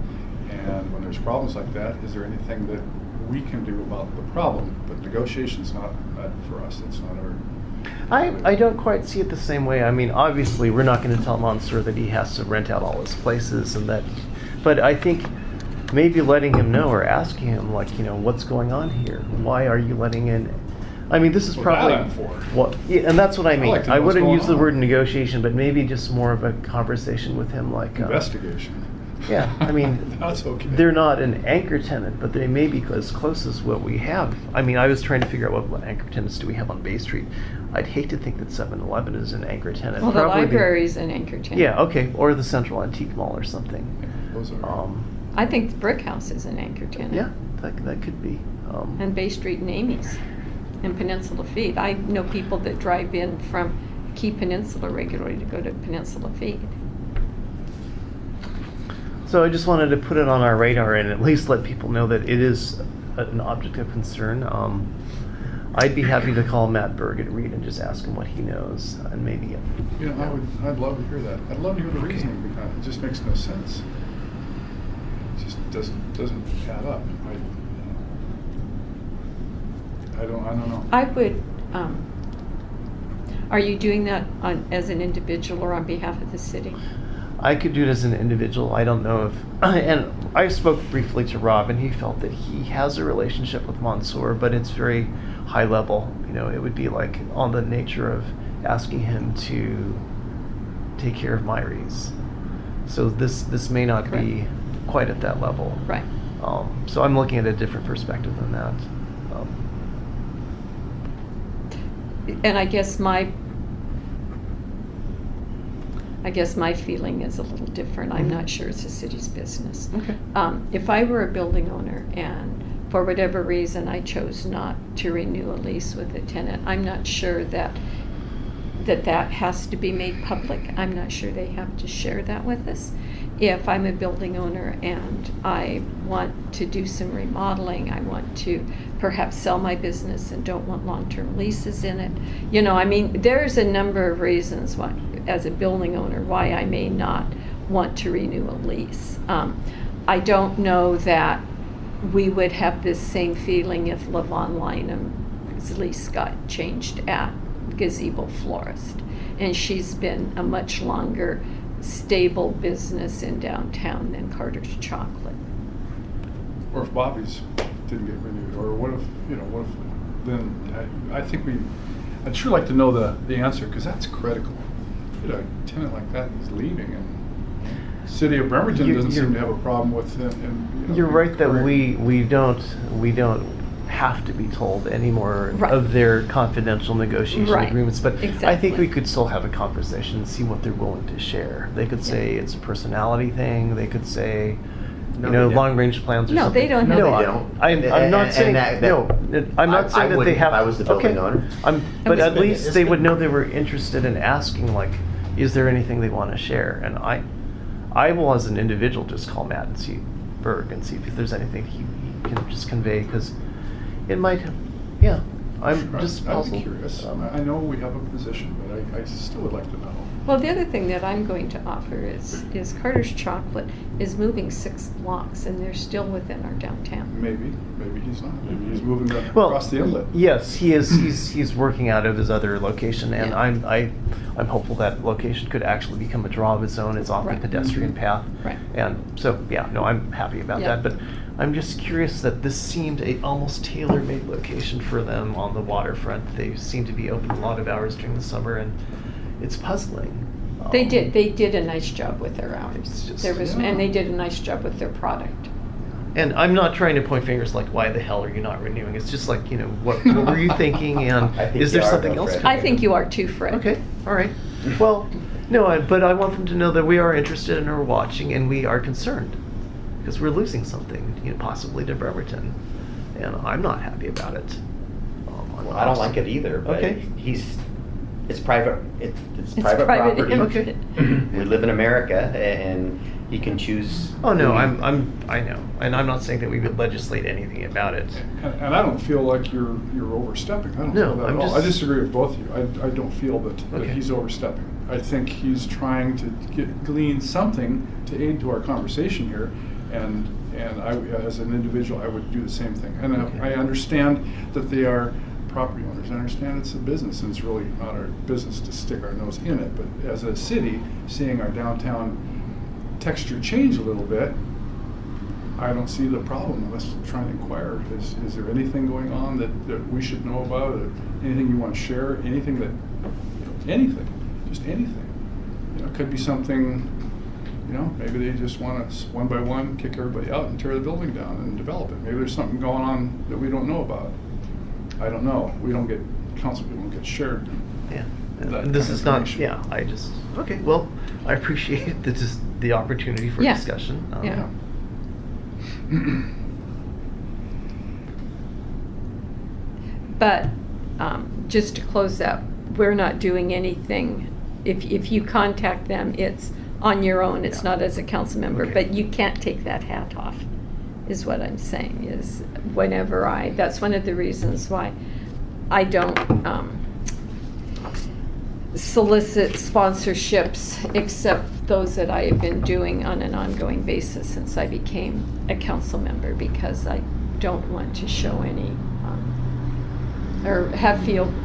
and when there's problems like that, is there anything that we can do about the problem? But negotiation's not for us. It's not our. I don't quite see it the same way. I mean, obviously, we're not going to tell Mansour that he has to rent out all his places, but I think maybe letting him know or asking him, what's going on here? Why are you letting in I mean, this is Well, probably that I'm for. what, yeah, and that's what I mean. like to know I what's wouldn't going use the on. word negotiation, but maybe just more of a conversation with him, like Investigation. Yeah, I mean, That's okay. they're not an anchor tenant, but they may be as close as what we have. I mean, I was trying to figure out what anchor tenants do we have on Bay Street. I'd hate to think that 7-Eleven is an anchor tenant. Well, the Probably library's an anchor tenant. Yeah, okay, or the Central Antique Mall or something. Those are. I think the Brick House is an anchor tenant. Yeah, that could be. And Bay Street and Amy's and Peninsula Feed. I know people that drive in from Key Peninsula regularly to go to Peninsula Feed. So I just wanted to put it on our radar and at least let people know that it is an object of concern. I'd be happy to call Matt Berg at Reed and just ask him what he knows, and maybe. You know, I'd love to hear that. I'd love to hear the reasoning behind it. It just makes no sense. It just doesn't add up. I don't know. I would, are you doing that as an individual or on behalf of the city? I could do it as an individual. I don't know if, and I spoke briefly to Rob, and he felt that he has a relationship with Mansour, but it's very high level. You know, it would be like on the nature of asking him to take care of Myries. So this may not be quite at that level. Right. So I'm looking at a different perspective than that. And I guess my feeling is a little different. I'm not sure it's the city's business. Okay. If I were a building owner and for whatever reason I chose not to renew a lease with a tenant, I'm not sure that has to be made public. I'm not sure they have to share that with us. If I'm a building owner and I want to do some remodeling, I want to perhaps sell my business and don't want long-term leases in it. You know, I mean, there's a number of reasons why, as a building owner, why I may not want to renew a lease. I don't know that we would have this same feeling if Levon Lynham's lease got changed at Gazebo Florist. And she's been a much longer stable business in downtown than Carter's Chocolate. Or if Bobby's didn't get renewed, or what if, then I think I'd sure like to know the answer, because that's critical. You know, a tenant like that is leaving, and the city of Bremerton doesn't seem to have a problem with it. And, You're right that we don't have to be told any more Right. of their confidential negotiation Right. agreements, but I think Exactly. we could still have a conversation and see what they're willing to share. They could say it's a personality thing. They could say, No, you know, they don't. long-range plans or No, something. they don't have No, that. They don't. I'm not And saying that- no. I'm not I saying that they wouldn't have. if I was the building okay. owner. But it's at been- least they would know they were interested in asking, like, is there anything they want to share? And I will, as an individual, just call Matt and see Berg and see if there's anything he can just convey, because it might. Yeah, I'm just I'm puzzled. curious. I know we have a position, but I still would like to know. Well, the other thing that I'm going to offer is Carter's Chocolate is moving 6 blocks and they're still within our downtown. Maybe he's not. Maybe he's moving Well, across the inlet. yes, he is. He's working out of his other location, and Yeah. I'm hopeful that location could actually become a draw of its own. It's off Right. the pedestrian path, Right. and so yeah, no, I'm happy about Yeah. that. But I'm just curious that this seemed a almost tailor-made location for them on the waterfront. They seem to be open a lot of hours during the summer, and it's puzzling. They did a nice job with their hours. It's just- There was, Yeah. and they did a nice job with their product. And I'm not trying to point fingers like, why the hell are you not renewing? It's just like, you know, what were you thinking, and I think is there you are, something though, else? Fred. coming? I think you are too, Fred. Okay, all right. Well, no, but I want them to know that we are interested and are watching, and we are concerned because we're losing something, you know, possibly to Bremerton, and I'm not happy about it. Well, I don't like it either, but Okay. it's private, it's It's private private property. Okay. We live in America, and he can choose. Oh no, who- I know, and I'm not saying that we would legislate anything about it. And I don't feel like you're overstepping. I don't No, feel that I'm at all. just- I disagree with both of you. I don't feel that Okay. he's overstepping. I think he's trying to glean something to aid to our conversation here, and I, as an individual, I would do the same thing. And Okay. I understand that they are property owners. I understand it's a business, and it's really not our business to stick our nose in it. But as a city, seeing our downtown texture change a little bit, I don't see the problem. Let's try and inquire. Is there anything going on that we should know about? Anything you want to share? Anything that, anything, just anything. It could be something, maybe they just want to, one by one, kick everybody out and tear the building down and develop it. Maybe there's something going on that we don't know about. I don't know. Council people don't get shared. Yeah. That This kind is of not, information. okay, well, I appreciate the opportunity for Yeah. discussion. Yeah. But just to close up, we're not doing anything. If you contact them, it's on your own. It's Yeah. not as a council member. Okay. But you can't take that hat off, is what I'm saying. Is that's one of the reasons why I don't solicit sponsorships except those that I have been doing on an ongoing basis since I became a council member, because I don't want to show any or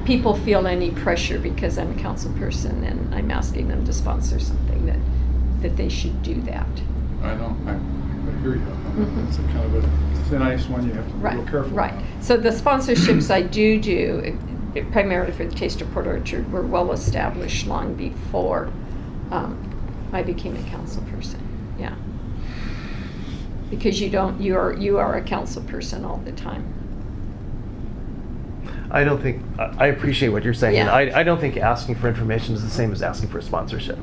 people feel any pressure because I'm a council person and I'm asking them to sponsor something that they should do that. I know. I hear you. Mhm. It's a kind of a thin ice one. You have to be real careful Right. about. So the sponsorships I do, primarily for the Taste of Port Orchard, were well established long before I became a council person. Yeah. Because you are a council person all the time. I don't think, I appreciate what you're saying. Yeah. I don't think asking for information is the same as asking for a sponsorship.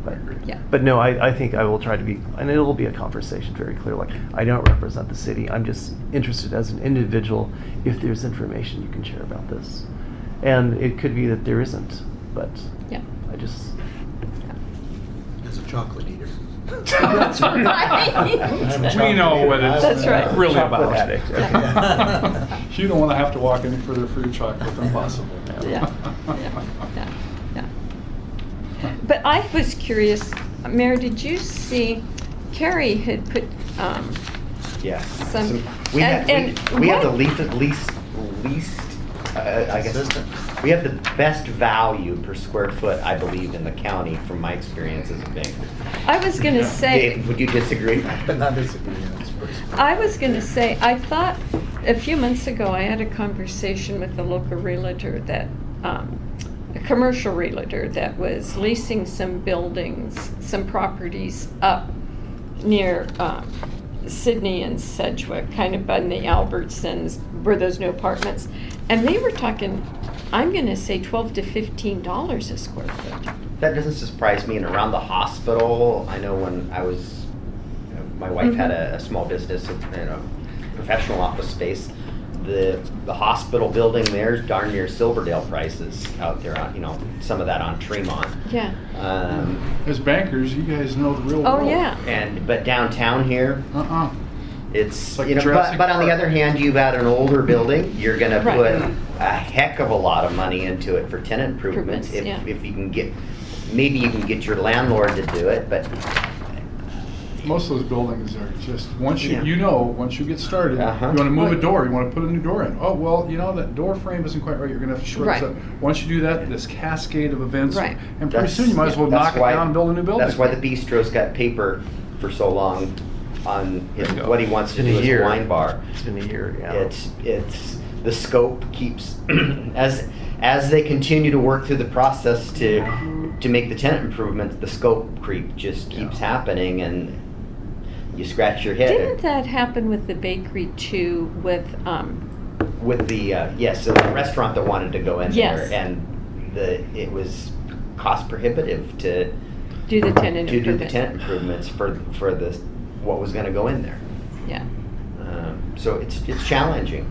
But, Yeah. but no, I think I will try to be, and it'll be a conversation very clear. Like, I don't represent the city. I'm just interested as an individual if there's information you can share about this. And it could be that there isn't, but Yeah. I just, As a chocolate eater. That's right. We know what it's That's right. really Chocolate about. addict. You don't want to have to walk any further for your chocolate than possible. Yeah, yeah. But I was curious, Mayor, did you see, Carrie had put, Yeah. Some- We and have we have the what- least, I guess, we have the best value per square foot, I believe, in the county from my experience as a banker. I was gonna say, Dave, would you disagree? Not disagreeing, it's pretty smart. I was gonna say, I thought, a few months ago, I had a conversation with a local realtor that, a commercial realtor that was leasing some buildings, some properties up near, Sydney and Sedgwick, kind of by the Albertsons, where those new apartments. And they were talking, I'm gonna say $12 to $15 a square foot. That doesn't surprise me. And around the hospital, I know when I was, my wife had a small business, professional office space. The hospital building there is darn near Silverdale prices out there on, some of that on Tremont. Yeah. As bankers, you guys know the real world. Oh, yeah. But downtown here, It's it's, like Jurassic but on the Park. other hand, you've got an older building, you're gonna Right. put a heck of a lot of money into it for tenant improvements. Improvements, yeah. If you can maybe you can get your landlord to do it, but Most of those buildings are just, once Yeah. once you get started, Uh-huh. you want to move a Right. door, you want to put a new door in. Oh, well, that door frame isn't quite right, you're going to have to short this Right. up. Once you do that, this cascade of events, Right. and pretty soon you might as well that's knock it why- down and build a new building. That's why the bistro's got paper for so long on There you go. what he wants to It's been do a as year. a wine bar. it's been a year, yeah. It's the scope keeps as they continue to work through the process to make the tenant improvements, the scope creep just keeps happening, and you scratch your head. Didn't that happen with the bakery too, with, With the yes, so the restaurant that wanted to go in Yes. there, and it was cost prohibitive to do the tenant do the improvement? tenant improvements for the what was going to go in there. Yeah. So it's challenging.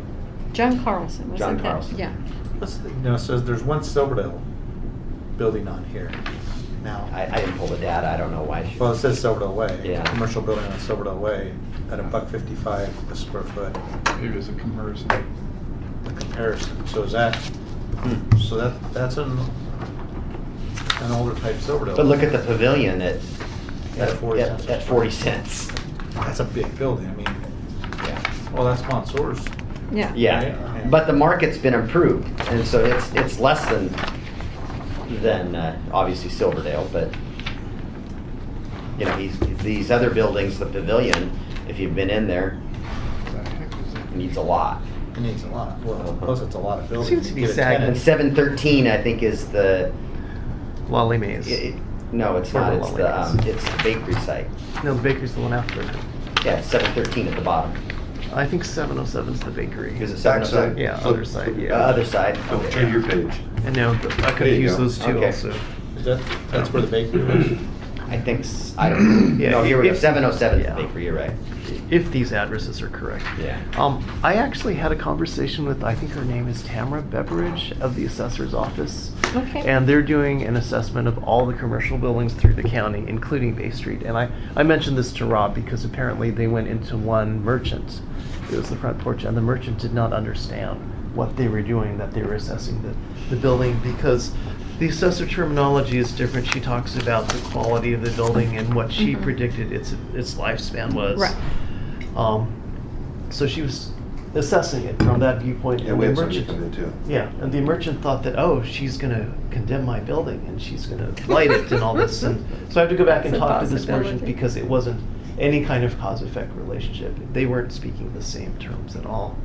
John Carlson, wasn't John that? Carlson. Yeah. It says there's one Silverdale building on here. Now, I didn't pull the data. I don't know why. well, it says Silverdale Way. Yeah. Commercial building on Silverdale Way at $1.55 a square foot. Maybe as a comparison. The comparison. So is that, so that's an older type Silverdale. But look at the pavilion at 40 cents. at 40 cents. That's a big building. I mean, Yeah. well, that's Mansour's. Yeah. Yeah, Yeah. but the market's been improved, and so it's less than obviously Silverdale, but these other buildings, the pavilion, if you've been in there, What the heck is that? it needs a lot. It needs a lot. Well, plus it's a lot of buildings. Seems to be Get a sagging. And tenant. 713, I think, is the, Lolly Maze. no, it's Or not, the it's Lolly Maze. it's the bakery site. No, the bakery's the one after. Yeah, 713 at the bottom. I think 707 is the bakery. Is it Backside. 707? Yeah, Flip- other side, flip- yeah. Other side, Flip okay. Turn your page. I know, but I There you confuse go. those two Okay. also. Is that's where the bakery was? I think, I don't know. Yeah, No, here we go, if- 707 is the yeah. bakery, you're right. If these addresses are correct. Yeah. I actually had a conversation with, I think her name is Tamara Beveridge of the assessor's office. Okay. And they're doing an assessment of all the commercial buildings through the county, including Bay Street. And I mentioned this to Rob because apparently they went into one merchant. It was the front porch, and the merchant did not understand what they were doing, that they were assessing the building, because the assessor terminology is different. She talks about the quality of the building and what she Mhm. predicted its lifespan was. Right. So she was assessing it from that viewpoint. Yeah, and we the had somebody merchant- come in too. Yeah, and the merchant thought that, oh, she's gonna condemn my building and she's gonna light it and all this. And so I have to go back and That's a talk to this merchant possibility. because it wasn't any kind of cause-effect relationship. They weren't speaking the same terms at all.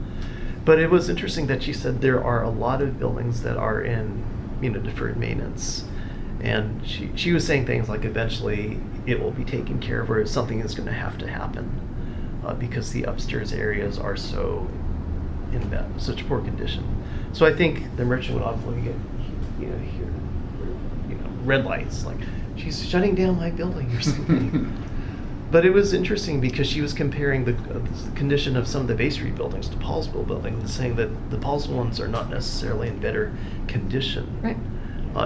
But it was interesting that she said there are a lot of buildings that are in, deferred maintenance. And she was saying things like eventually it will be taken care of, or something is gonna have to happen. Because the upstairs areas are so in such poor condition. So I think the merchant would obviously get, hear, red lights, like, she's shutting down my building or something. But it was interesting because she was comparing the condition of some of the Bay Street buildings to Paulsville buildings, and saying that the Paulsville ones are not necessarily in better condition. Right.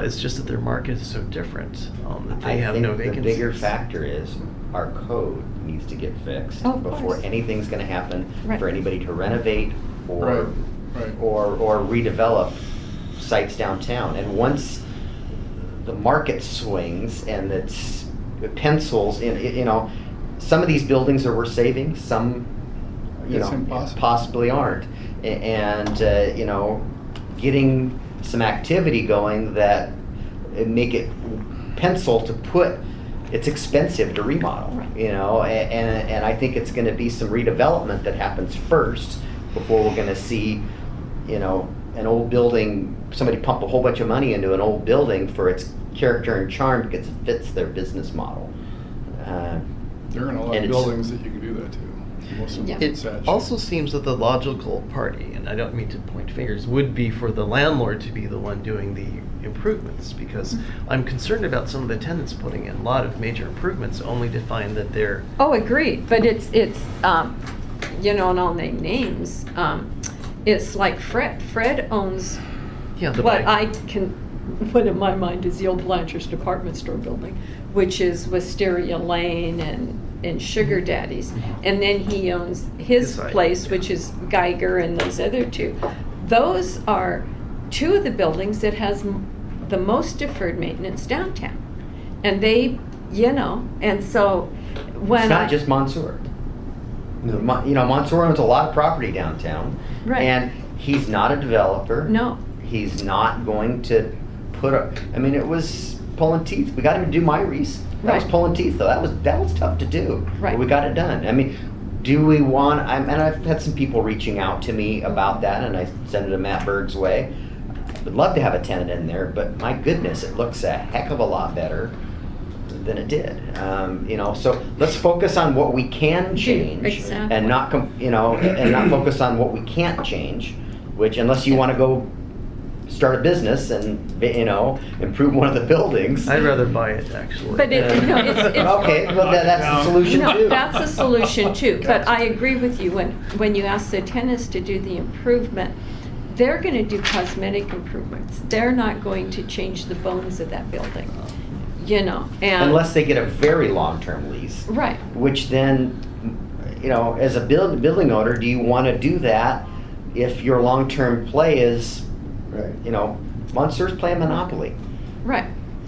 It's just that their market is so different, that they I have think no the vacancies. bigger factor is our code needs to get fixed Oh, of before course. anything's gonna happen Right. for anybody to renovate Right, or, right. or redevelop sites downtown. And once the market swings and it pencils in, some of these buildings are worth saving, some, It's impossible. possibly aren't. And, getting some activity going that make it pencil to put, it's expensive to remodel, Right. and I think it's gonna be some redevelopment that happens first before we're gonna see, an old building, somebody pump a whole bunch of money into an old building for its character and charm because it fits their business model. There aren't a lot And of it's- buildings that you can do that to. Most of them Yeah. are It saturated. also seems that the logical party, and I don't mean to point fingers, would be for the landlord to be the one doing the improvements, because I'm concerned about some of the tenants putting in a lot of major improvements only to find that they're, Oh, agreed, but it's, and I'll name names. It's like Fred. Fred owns yeah, the what what in my mind is the old Blanchard's department store building, which is Wisteria Lane and Sugar Daddy's. And then he owns his side, place, yeah. which is Geiger and those other two. Those are two of the buildings that has the most deferred maintenance downtown. And they, and so when It's not just Mansour. Mansour owns a lot of property downtown. Right. And he's not a developer. No, He's not going to it was pulling teeth. We got him to do Myries. That was Right. pulling teeth, though. That was tough to do. Right. But we got it done. Do we want, and I've had some people reaching out to me about that, and I sent it to Matt Berg's way. Would love to have a tenant in there, but my goodness, it looks a heck of a lot better than it did. So let's focus on what we can change, exactly. and not and not focus on what we can't change. Which, unless you want to go start a business and improve one of the buildings. I'd rather buy it actually. but it's Okay, well that's the solution No, too. that's a solution too, but I agree with you, when you ask the tenants to do the improvement, they're gonna do cosmetic improvements. They're not going to change the bones of that building, and. Unless they get a very long-term lease, Right, which then, as a building owner, do you want to do that if your long-term play is, Mansour's playing Monopoly? right,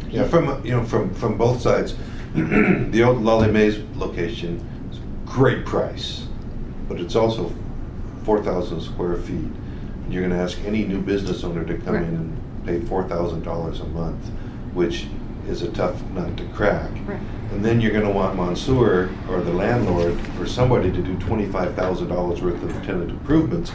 Yeah, from both sides, the old Lolly Maze location is a great price, but it's also 4,000 square feet. You're gonna ask any new business owner to come Right. in and pay $4,000 a month, which is a tough nut to crack. Right. And then you're gonna want Mansour or the landlord or somebody to do $25,000 worth of tenant improvements.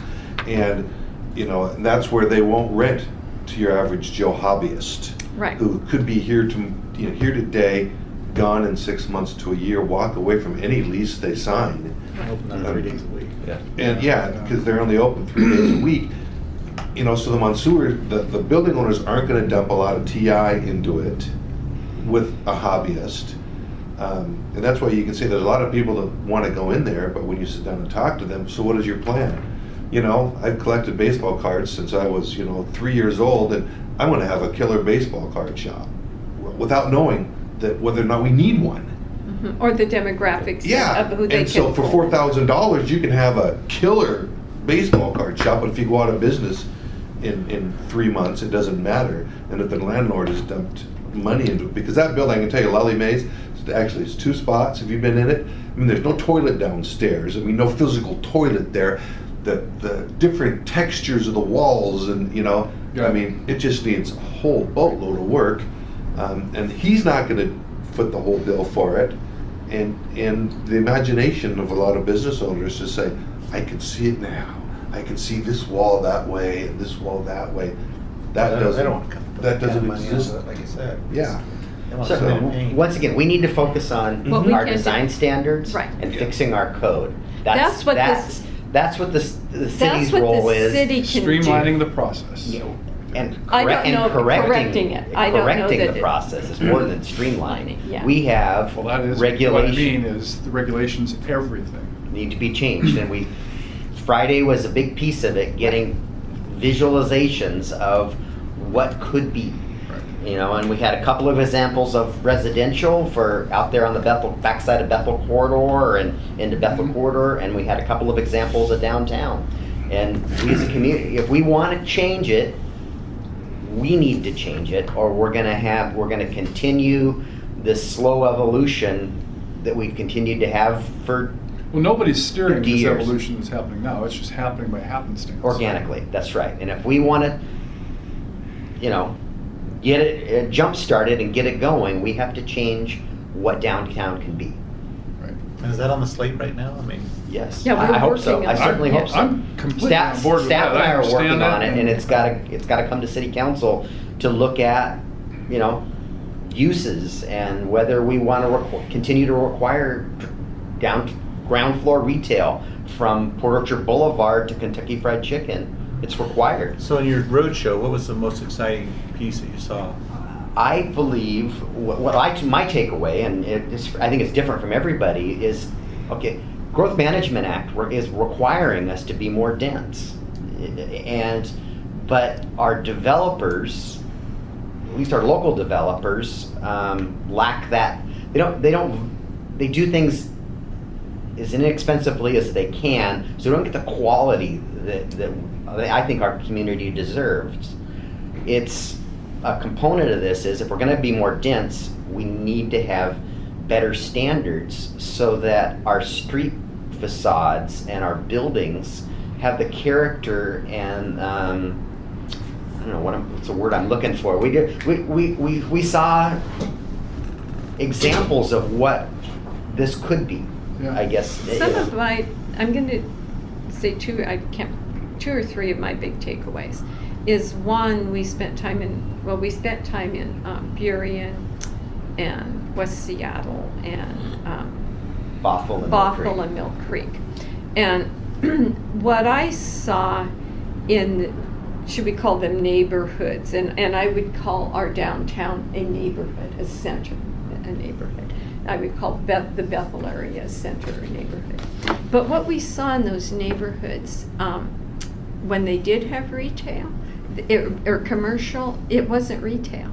And, you know, and that's where they won't rent to your average Joe hobbyist. Right. Who could be here here today, gone in 6 months to a year, walk away from any lease they sign. Open them 3 days a week. Yeah. And yeah, because they're only open 3 days a week. You know, so the Mansour, the building owners aren't gonna dump a lot of TI into it with a hobbyist. And that's why you can say there's a lot of people that wanna go in there, but when you sit down and talk to them, so what is your plan? You know, I've collected baseball cards since I was, 3 years old, and I wanna have a killer baseball card shop, without knowing that whether or not we need one. Mhm. Or the demographics Yeah, of who they and so can for pull. $4,000, you can have a killer baseball card shop, but if you go out of business in 3 months, it doesn't matter. And if the landlord has dumped money into it, because that building, I can tell you, Lally Mays, actually it's 2 spots. Have you been in it? I mean, there's no toilet downstairs. I mean, no physical toilet there. The different textures of the walls, and Yeah. I mean, it just needs a whole boatload of work. And he's not going to foot the whole bill for it. And the imagination of a lot of business owners to say, I can see it now. I can see this wall that way and this wall that way. That They doesn't. don't want to come put That doesn't money into exist. it, like you said. Yeah. They want So, to spend it paint. once again, we need to focus on What we our can do. design standards Right. and Yeah. fixing our code. That's what this- That's what the That's city's what role the is. city can do. Streamlining the process. You know, and I don't know, correcting it. I don't know correcting that the it- process is more than streamlining. Yeah. We have Well, that is regulation what I mean is the regulations, everything. need to be changed, and Friday was a big piece of it, getting visualizations of what could be. You know, and we had a couple of examples of residential for out there on the backside of Bethel corridor and into Bethel corridor, and we had a couple of examples of downtown. And we as a community, if we want to change it, we need to change it, or we're gonna continue this slow evolution that we've continued to have for Well, nobody's steering 50 this years. evolution that's happening now. It's just happening by happenstance. organically. That's right. And if we want to, get it jump started and get it going, we have to change what downtown can be. Right. And is that on the slate right now? I mean, Yes, Yeah, we're I hope so. working I on certainly it. hope so. I'm completely on board with Staff that. and I are working understand on that, it, and it's got to come to city council to look at, uses and whether we want to continue to require ground floor retail from Port Orchard Boulevard to Kentucky Fried Chicken. It's required. so in your road show, what was the most exciting piece that you saw? I believe my takeaway, and I think it's different from everybody, is Growth Management Act is requiring us to be more dense, but our developers, at least our local developers, lack that. They do things as inexpensively as they can, so they don't get the quality that I think our community deserves. It's a component of this is if we're going to be more dense, we need to have better standards so that our street facades and our buildings have the character and I don't know what's the word I'm looking for. We saw examples of what this could be. Yeah. I guess. I'm going to say two or three of my big takeaways. Is one, we spent time in Burien and West Seattle and Bothell and Mill Creek. And what I saw should we call them neighborhoods, and I would call our downtown a neighborhood, a center, a neighborhood. I would call the Bethel area a center or neighborhood. But what we saw in those neighborhoods, when they did have retail, or commercial, it wasn't retail.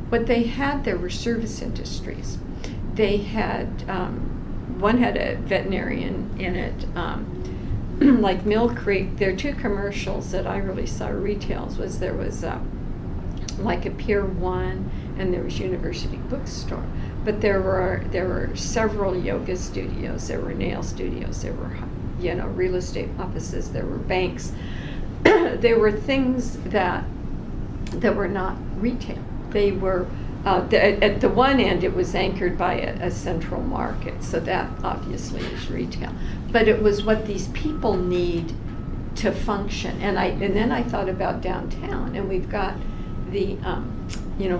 What they had there were service industries. They had, one had a veterinarian in it, like Mill Creek. There are 2 commercials that I really saw retails. There was like a Pier 1 and there was University Bookstore. But there were several yoga studios, there were nail studios, there were real estate offices, there were banks. There were things that were not retail. They were At the one end, it was anchored by a central market, so that obviously is retail. But it was what these people need to function. And then I thought about downtown, and we've got we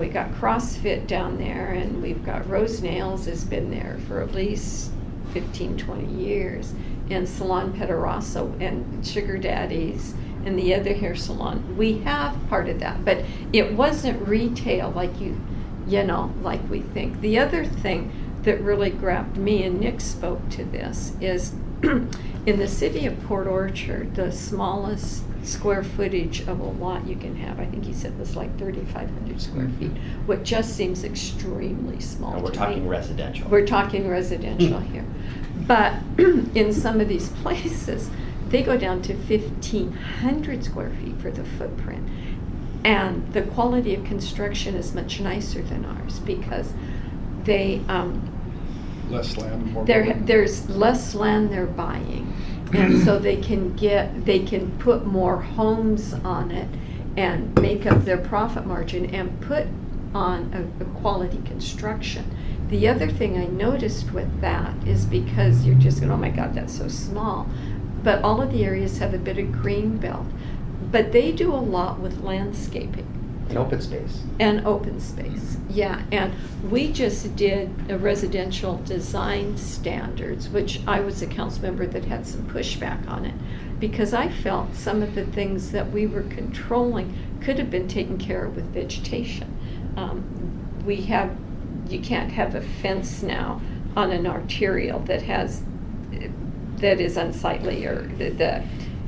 got CrossFit down there, and we've got Rose Nails has been there for at least 15, 20 years, and Salon Pederoso and Sugar Daddies and the other hair salon. We have part of that, but it wasn't retail like like we think. The other thing that really grabbed me, and Nick spoke to this, is in the city of Port Orchard, the smallest square footage of a lot you can have, I think he said, was like 3,500 square feet, what just seems extremely small. And we're to talking me. residential. We're talking residential here. But in some of these places, they go down to 1,500 square feet for the footprint. And the quality of construction is much nicer than ours because they, Less land, more building. there's less land they're buying. And so they can put more homes on it and make up their profit margin and put on a quality construction. The other thing I noticed with that is because you're just going, oh my God, that's so small. But all of the areas have a bit of green belt. But they do a lot with landscaping. An open space. And open space, yeah. And we just did a residential design standards, which I was a council member that had some pushback on it, because I felt some of the things that we were controlling could have been taken care of with vegetation. You can't have a fence now on an arterial that is unsightly, or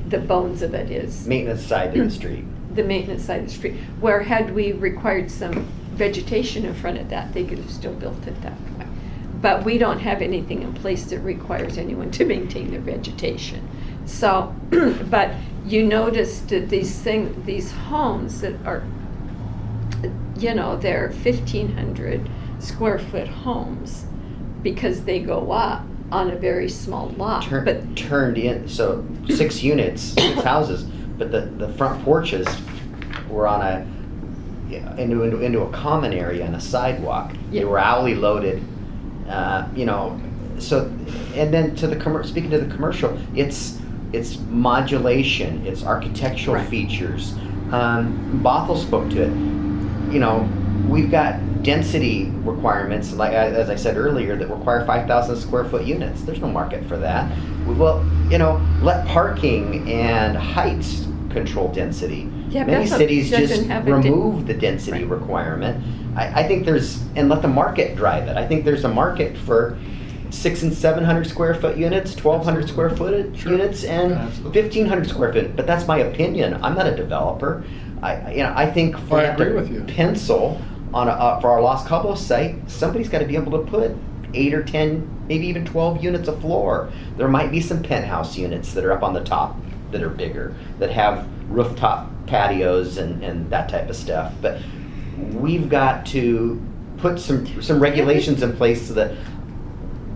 the bones of it is Maintenance side of the street. the maintenance side of the street, where had we required some vegetation in front of that, they could have still built it that way. But we don't have anything in place that requires anyone to maintain their vegetation. So, but you notice that these homes that are, they're 1,500 square foot homes because they go up on a very small lot. But Turned in, so 6 units, 6 houses, but the front porches were on into a common area on a sidewalk. Yeah. They were alley loaded, so, and then speaking to the commercial, it's modulation, it's architectural Right. features. Bothell spoke to it. We've got density requirements, like as I said earlier, that require 5,000 square foot units. There's no market for that. Well, let parking and heights control density. Yeah, Many Bethel cities just doesn't have a remove the density Right. requirement. I think and let the market drive it. I think there's a market for 600 and 700 square foot units, 1,200 square foot units, and Absolutely. 1,500 square foot. But that's my opinion. I'm not a developer. I think for I that agree to with you. pencil on for our Los Cabos site, somebody's got to be able to put 8 or 10, maybe even 12 units a floor. There might be some penthouse units that are up on the top that are bigger, that have rooftop patios and that type of stuff. But we've got to put some regulations in place so that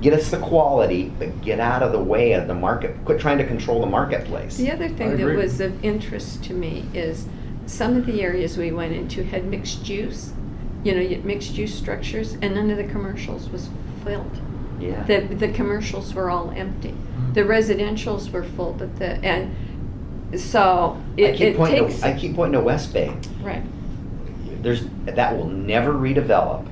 get us the quality, but get out of the way of the market. Quit trying to control the marketplace. the other I thing that agree. was of interest to me is some of the areas we went into had mixed use, mixed use structures, and none of the commercials was filled. Yeah. The commercials were all empty. The residentials were full, but so I it keep pointing takes. to, I keep pointing to West Bay. Right. That will never redevelop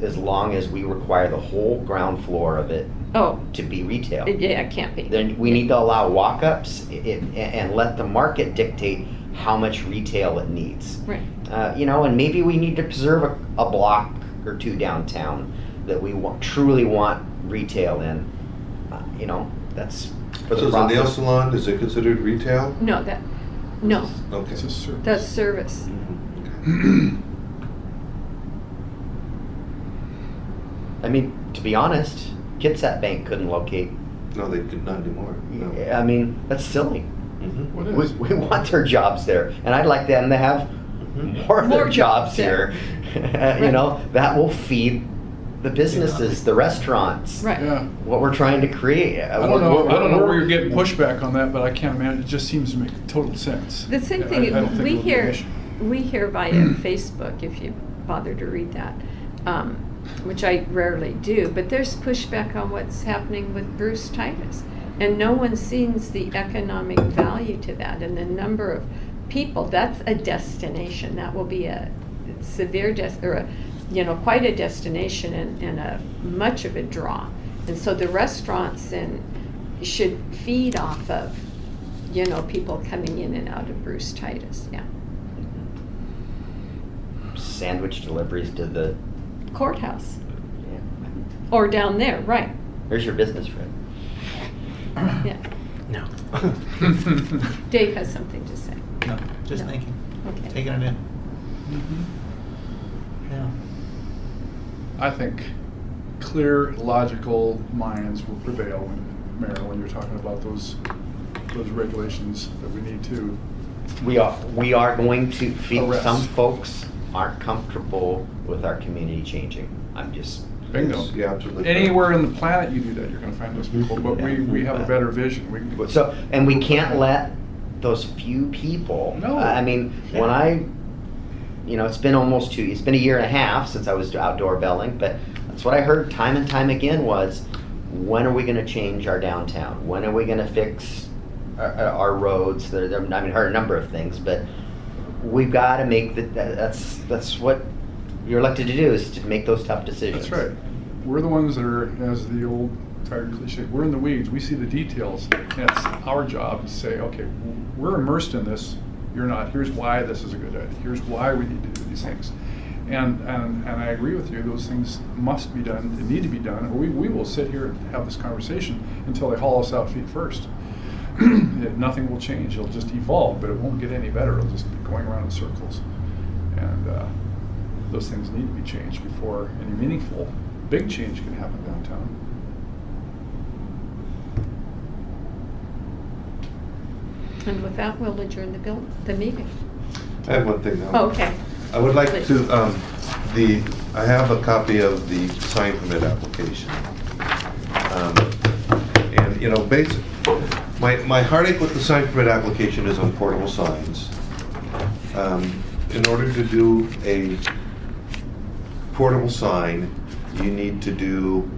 as long as we require the whole ground floor of it Oh, to be retail. yeah, it can't be. Then we need to allow walk-ups and let the market dictate how much retail it needs. Right. And maybe we need to preserve a block or two downtown that we truly want retail in. That's for the So is a nail process. salon, is it considered retail? No, no, Okay. It's a service. that's service. I mean, to be honest, Kitsap Bank couldn't locate. No, they could not anymore. No. I mean, that's silly. Mhm. What We, is? we want their jobs there, and I'd like them to have more of More their jobs jobs there. here. That will feed the businesses, the restaurants. Right. Yeah. What we're trying to create. I don't know where you're getting pushback on that, but I can't imagine. It just seems to make total sense. The same I thing, don't think we it'll be an hear, issue. we hear via Facebook, if you bother to read that, which I rarely do, but there's pushback on what's happening with Bruce Titus. And no one sees the economic value to that, and the number of people. That's a destination. That will be a severe quite a destination and a much of a draw. And so the restaurants should feed off of, people coming in and out of Bruce Titus. Yeah. Sandwich deliveries to the, Courthouse yeah. or down there, right? There's your business friend. Yeah. No. Dave has something to say. No, just No. thinking, Okay. taking it in. Mhm. Yeah. I think clear, logical minds will prevail when you're talking about those regulations that we need to. We are going to feel, Arrest. some folks aren't comfortable with our community changing. I'm just, Bingo. Yeah, absolutely. Anywhere in the planet you do that, you're gonna find those people, but we have a better vision. We can- so, and we can't let those few people. No. I mean, when it's been it's been a year and a half since I was outdoor belling, but that's what I heard time and time again was, when are we gonna change our downtown? When are we gonna fix our roads? I heard a number of things, but we've gotta make that's what you're elected to do, is to make those tough decisions. That's right. We're the ones that are, as the old tired cliche, we're in the weeds. We see the details. And it's our job to say, okay, we're immersed in this. You're not. Here's why this is a good idea. Here's why we need to do these things. And I agree with you. Those things must be done. They need to be done. Or we will sit here and have this conversation until they haul us out feet first. Nothing will change. It'll just evolve, but it won't get any better. It'll just be going around in circles. And those things need to be changed before any meaningful, big change can happen downtown. And with that, we'll adjourn the meeting. I have one thing. Oh, okay. I would like Please. to, I have a copy of the sign permit application. And, my heartache with the sign permit application is on portable signs. In order to do a portable sign, you need to do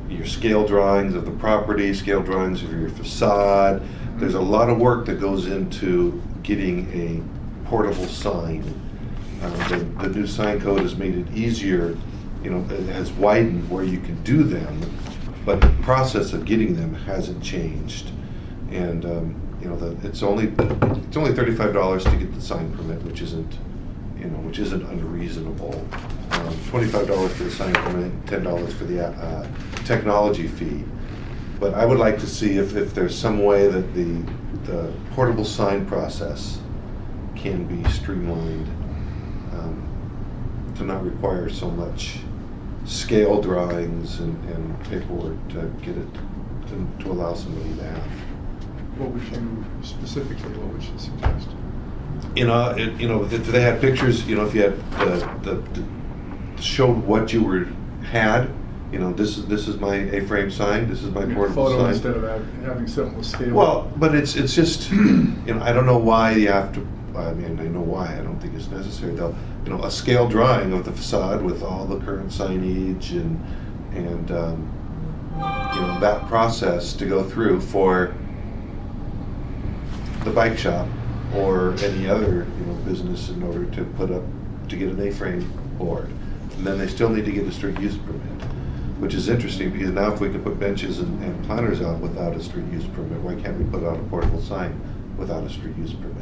your scale drawings of the property, scale drawings of your facade. There's a lot of work that goes into getting a portable sign. The new sign code has made it easier, it has widened where you can do them, but the process of getting them hasn't changed. And, it's only $35 to get the sign permit, which isn't unreasonable. $25 for the sign permit, $10 for the technology fee. But I would like to see if there's some way that the portable sign process can be streamlined, to not require so much scale drawings and paperwork to get it, to allow somebody to have. What would you suggest? If they had pictures, if you had the showed what you had, this is my A-frame sign, this is my portable Photo sign. instead of having something with scale. Well, but it's just, I don't know why you have to, I know why, I don't think it's necessary though. A scale drawing of the facade with all the current signage and that process to go through for the bike shop or any other, business in order to get an A-frame board. And then they still need to get a street use permit, which is interesting because now if we can put benches and planters out without a street use permit, why can't we put out a portable sign without a street use permit?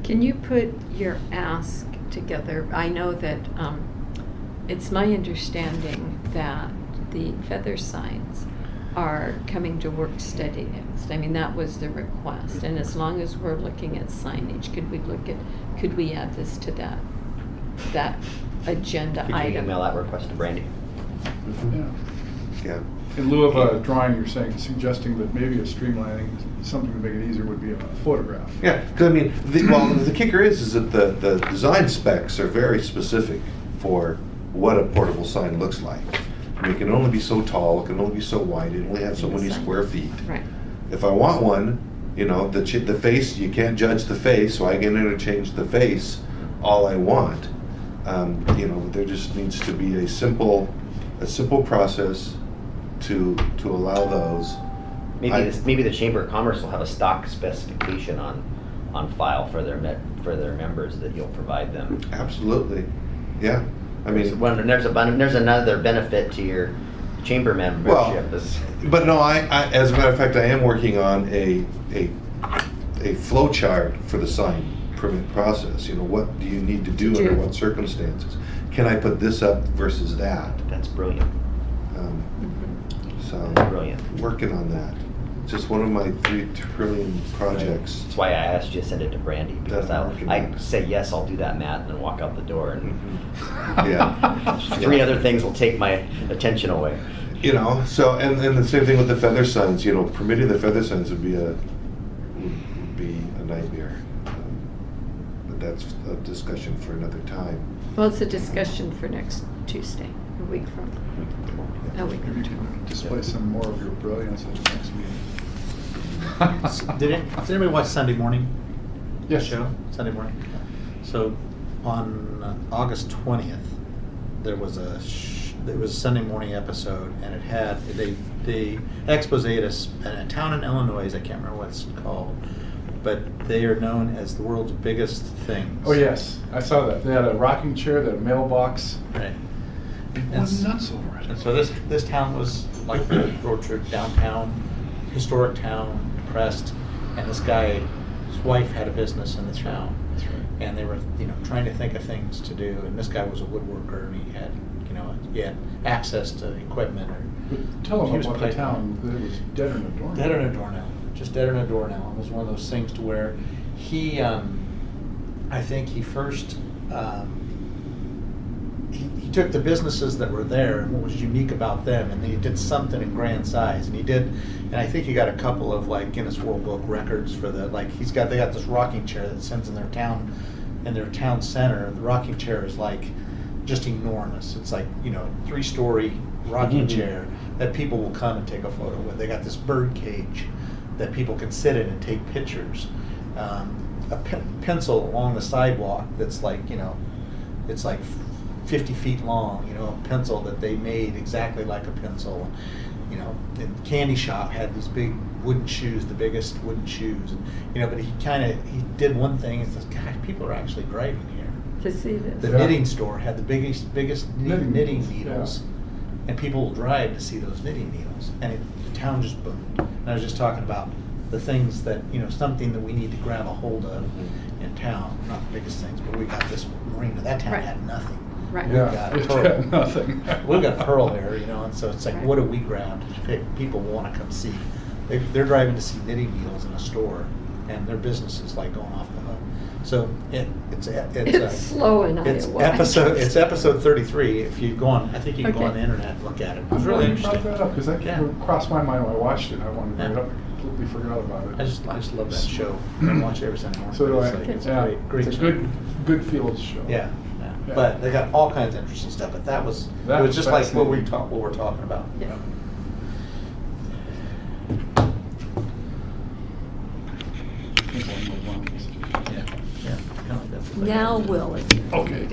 Can you put your ask together? I know that it's my understanding that the feather signs are coming to work steady next. That was the request. And as long as we're looking at signage, could we add this to that agenda Could you item? email that request to Brandy? Yeah. Yeah. In lieu of a drawing, you're suggesting that maybe a streamlining, something to make it easier would be a photograph. Yeah, because the kicker is that the design specs are very specific for what a portable sign looks like. It can only be so tall, it can only be so wide, it only has so many square feet. Right. If I want one, the face, you can't judge the face, so I can interchange the face all I want. You know, there just needs to be a simple process to allow those. Maybe the Chamber of Commerce will have a stock specification on file for their members that you'll provide them. Absolutely, yeah. I mean, There's another benefit to your chamber membership. but no, I as a matter of fact, I am working on a flow chart for the sign permit process. You know, what do you need to do under what circumstances? Can I put this up versus that? That's brilliant. So, Brilliant. working on that. Just one of my 3 trillion projects. That's why I asked you to send it to Brandy, because That's working I on it. say, yes, I'll do that, Matt, and then walk out the door. And Yeah. 3 other things will take my attention away. You know, so, and the same thing with the feather signs, you know, permitting the feather signs would be a nightmare. But that's a discussion for another time. Well, it's a discussion for next Tuesday, a week from Maybe you can display some more of your brilliance at the next meeting. Did anybody watch Sunday morning? Yes. Show? Sunday morning? So on August 20th, there was a Sunday morning episode, and it had they exposed a town in Illinois. I can't remember what it's called, but they are known as the world's biggest things. Oh, yes, I saw that. They had a rocking chair, they had a mailbox. Right. People And went nuts over it. And so this town was like the Orchard downtown, historic town, depressed, and this guy's wife had a business in the town. That's right. And they were, trying to think of things to do. And this guy was a woodworker, and he had access to equipment. But tell He them was about the piping. town, that it was dead in the door. Dead on a doornail, just dead on a doornail. It was one of those things to where he, I think he first, he took the businesses that were there and what was unique about them, and he did something in grand size. And I think he got a couple of like Guinness World Book records for they got this rocking chair that sits in their town center. The rocking chair is like just enormous. It's like, 3-story rocking chair that people will come and take a photo with. They got this bird cage that people can sit in and take pictures. A pencil along the sidewalk that's like, it's like 50 feet long, a pencil that they made exactly like a pencil. And Candy Shop had these big wooden shoes, the biggest wooden shoes. But he did one thing and says, gosh, people are actually driving here. to see this. The Yeah. knitting store had the biggest knitting needles, needles, and people will drive to see those knitting needles, and the town just boomed. And I was just talking about the things that, something that we need to grab a hold of in town, not the biggest things, but we got this marina, that town Right. had nothing. Right. We've Yeah, got it Pearl. had nothing. We've got Pearl there, and so it's like, Right. what do we grab to pick? People want to come see. They're driving to see knitting needles in a store, and their business is like going off the hook. So It's slow in it's Iowa. episode 33. If you go on, I think you can go Okay. on the internet and look at it. It I'm was really glad you brought interesting. that up, because that Yeah. crossed my mind when I watched it. I wanted to bring it Yeah. up. I completely forgot about it. I just love that show. I watch it every Sunday morning. So do I. It's, like, it's Yeah, a great it's a show. good Fields show. Yeah. Yeah. But they got all kinds of interesting stuff. But that was just like what we're talking about. Yeah. I think I'll move on. Yeah. Kind of like that. Now we'll. Okay.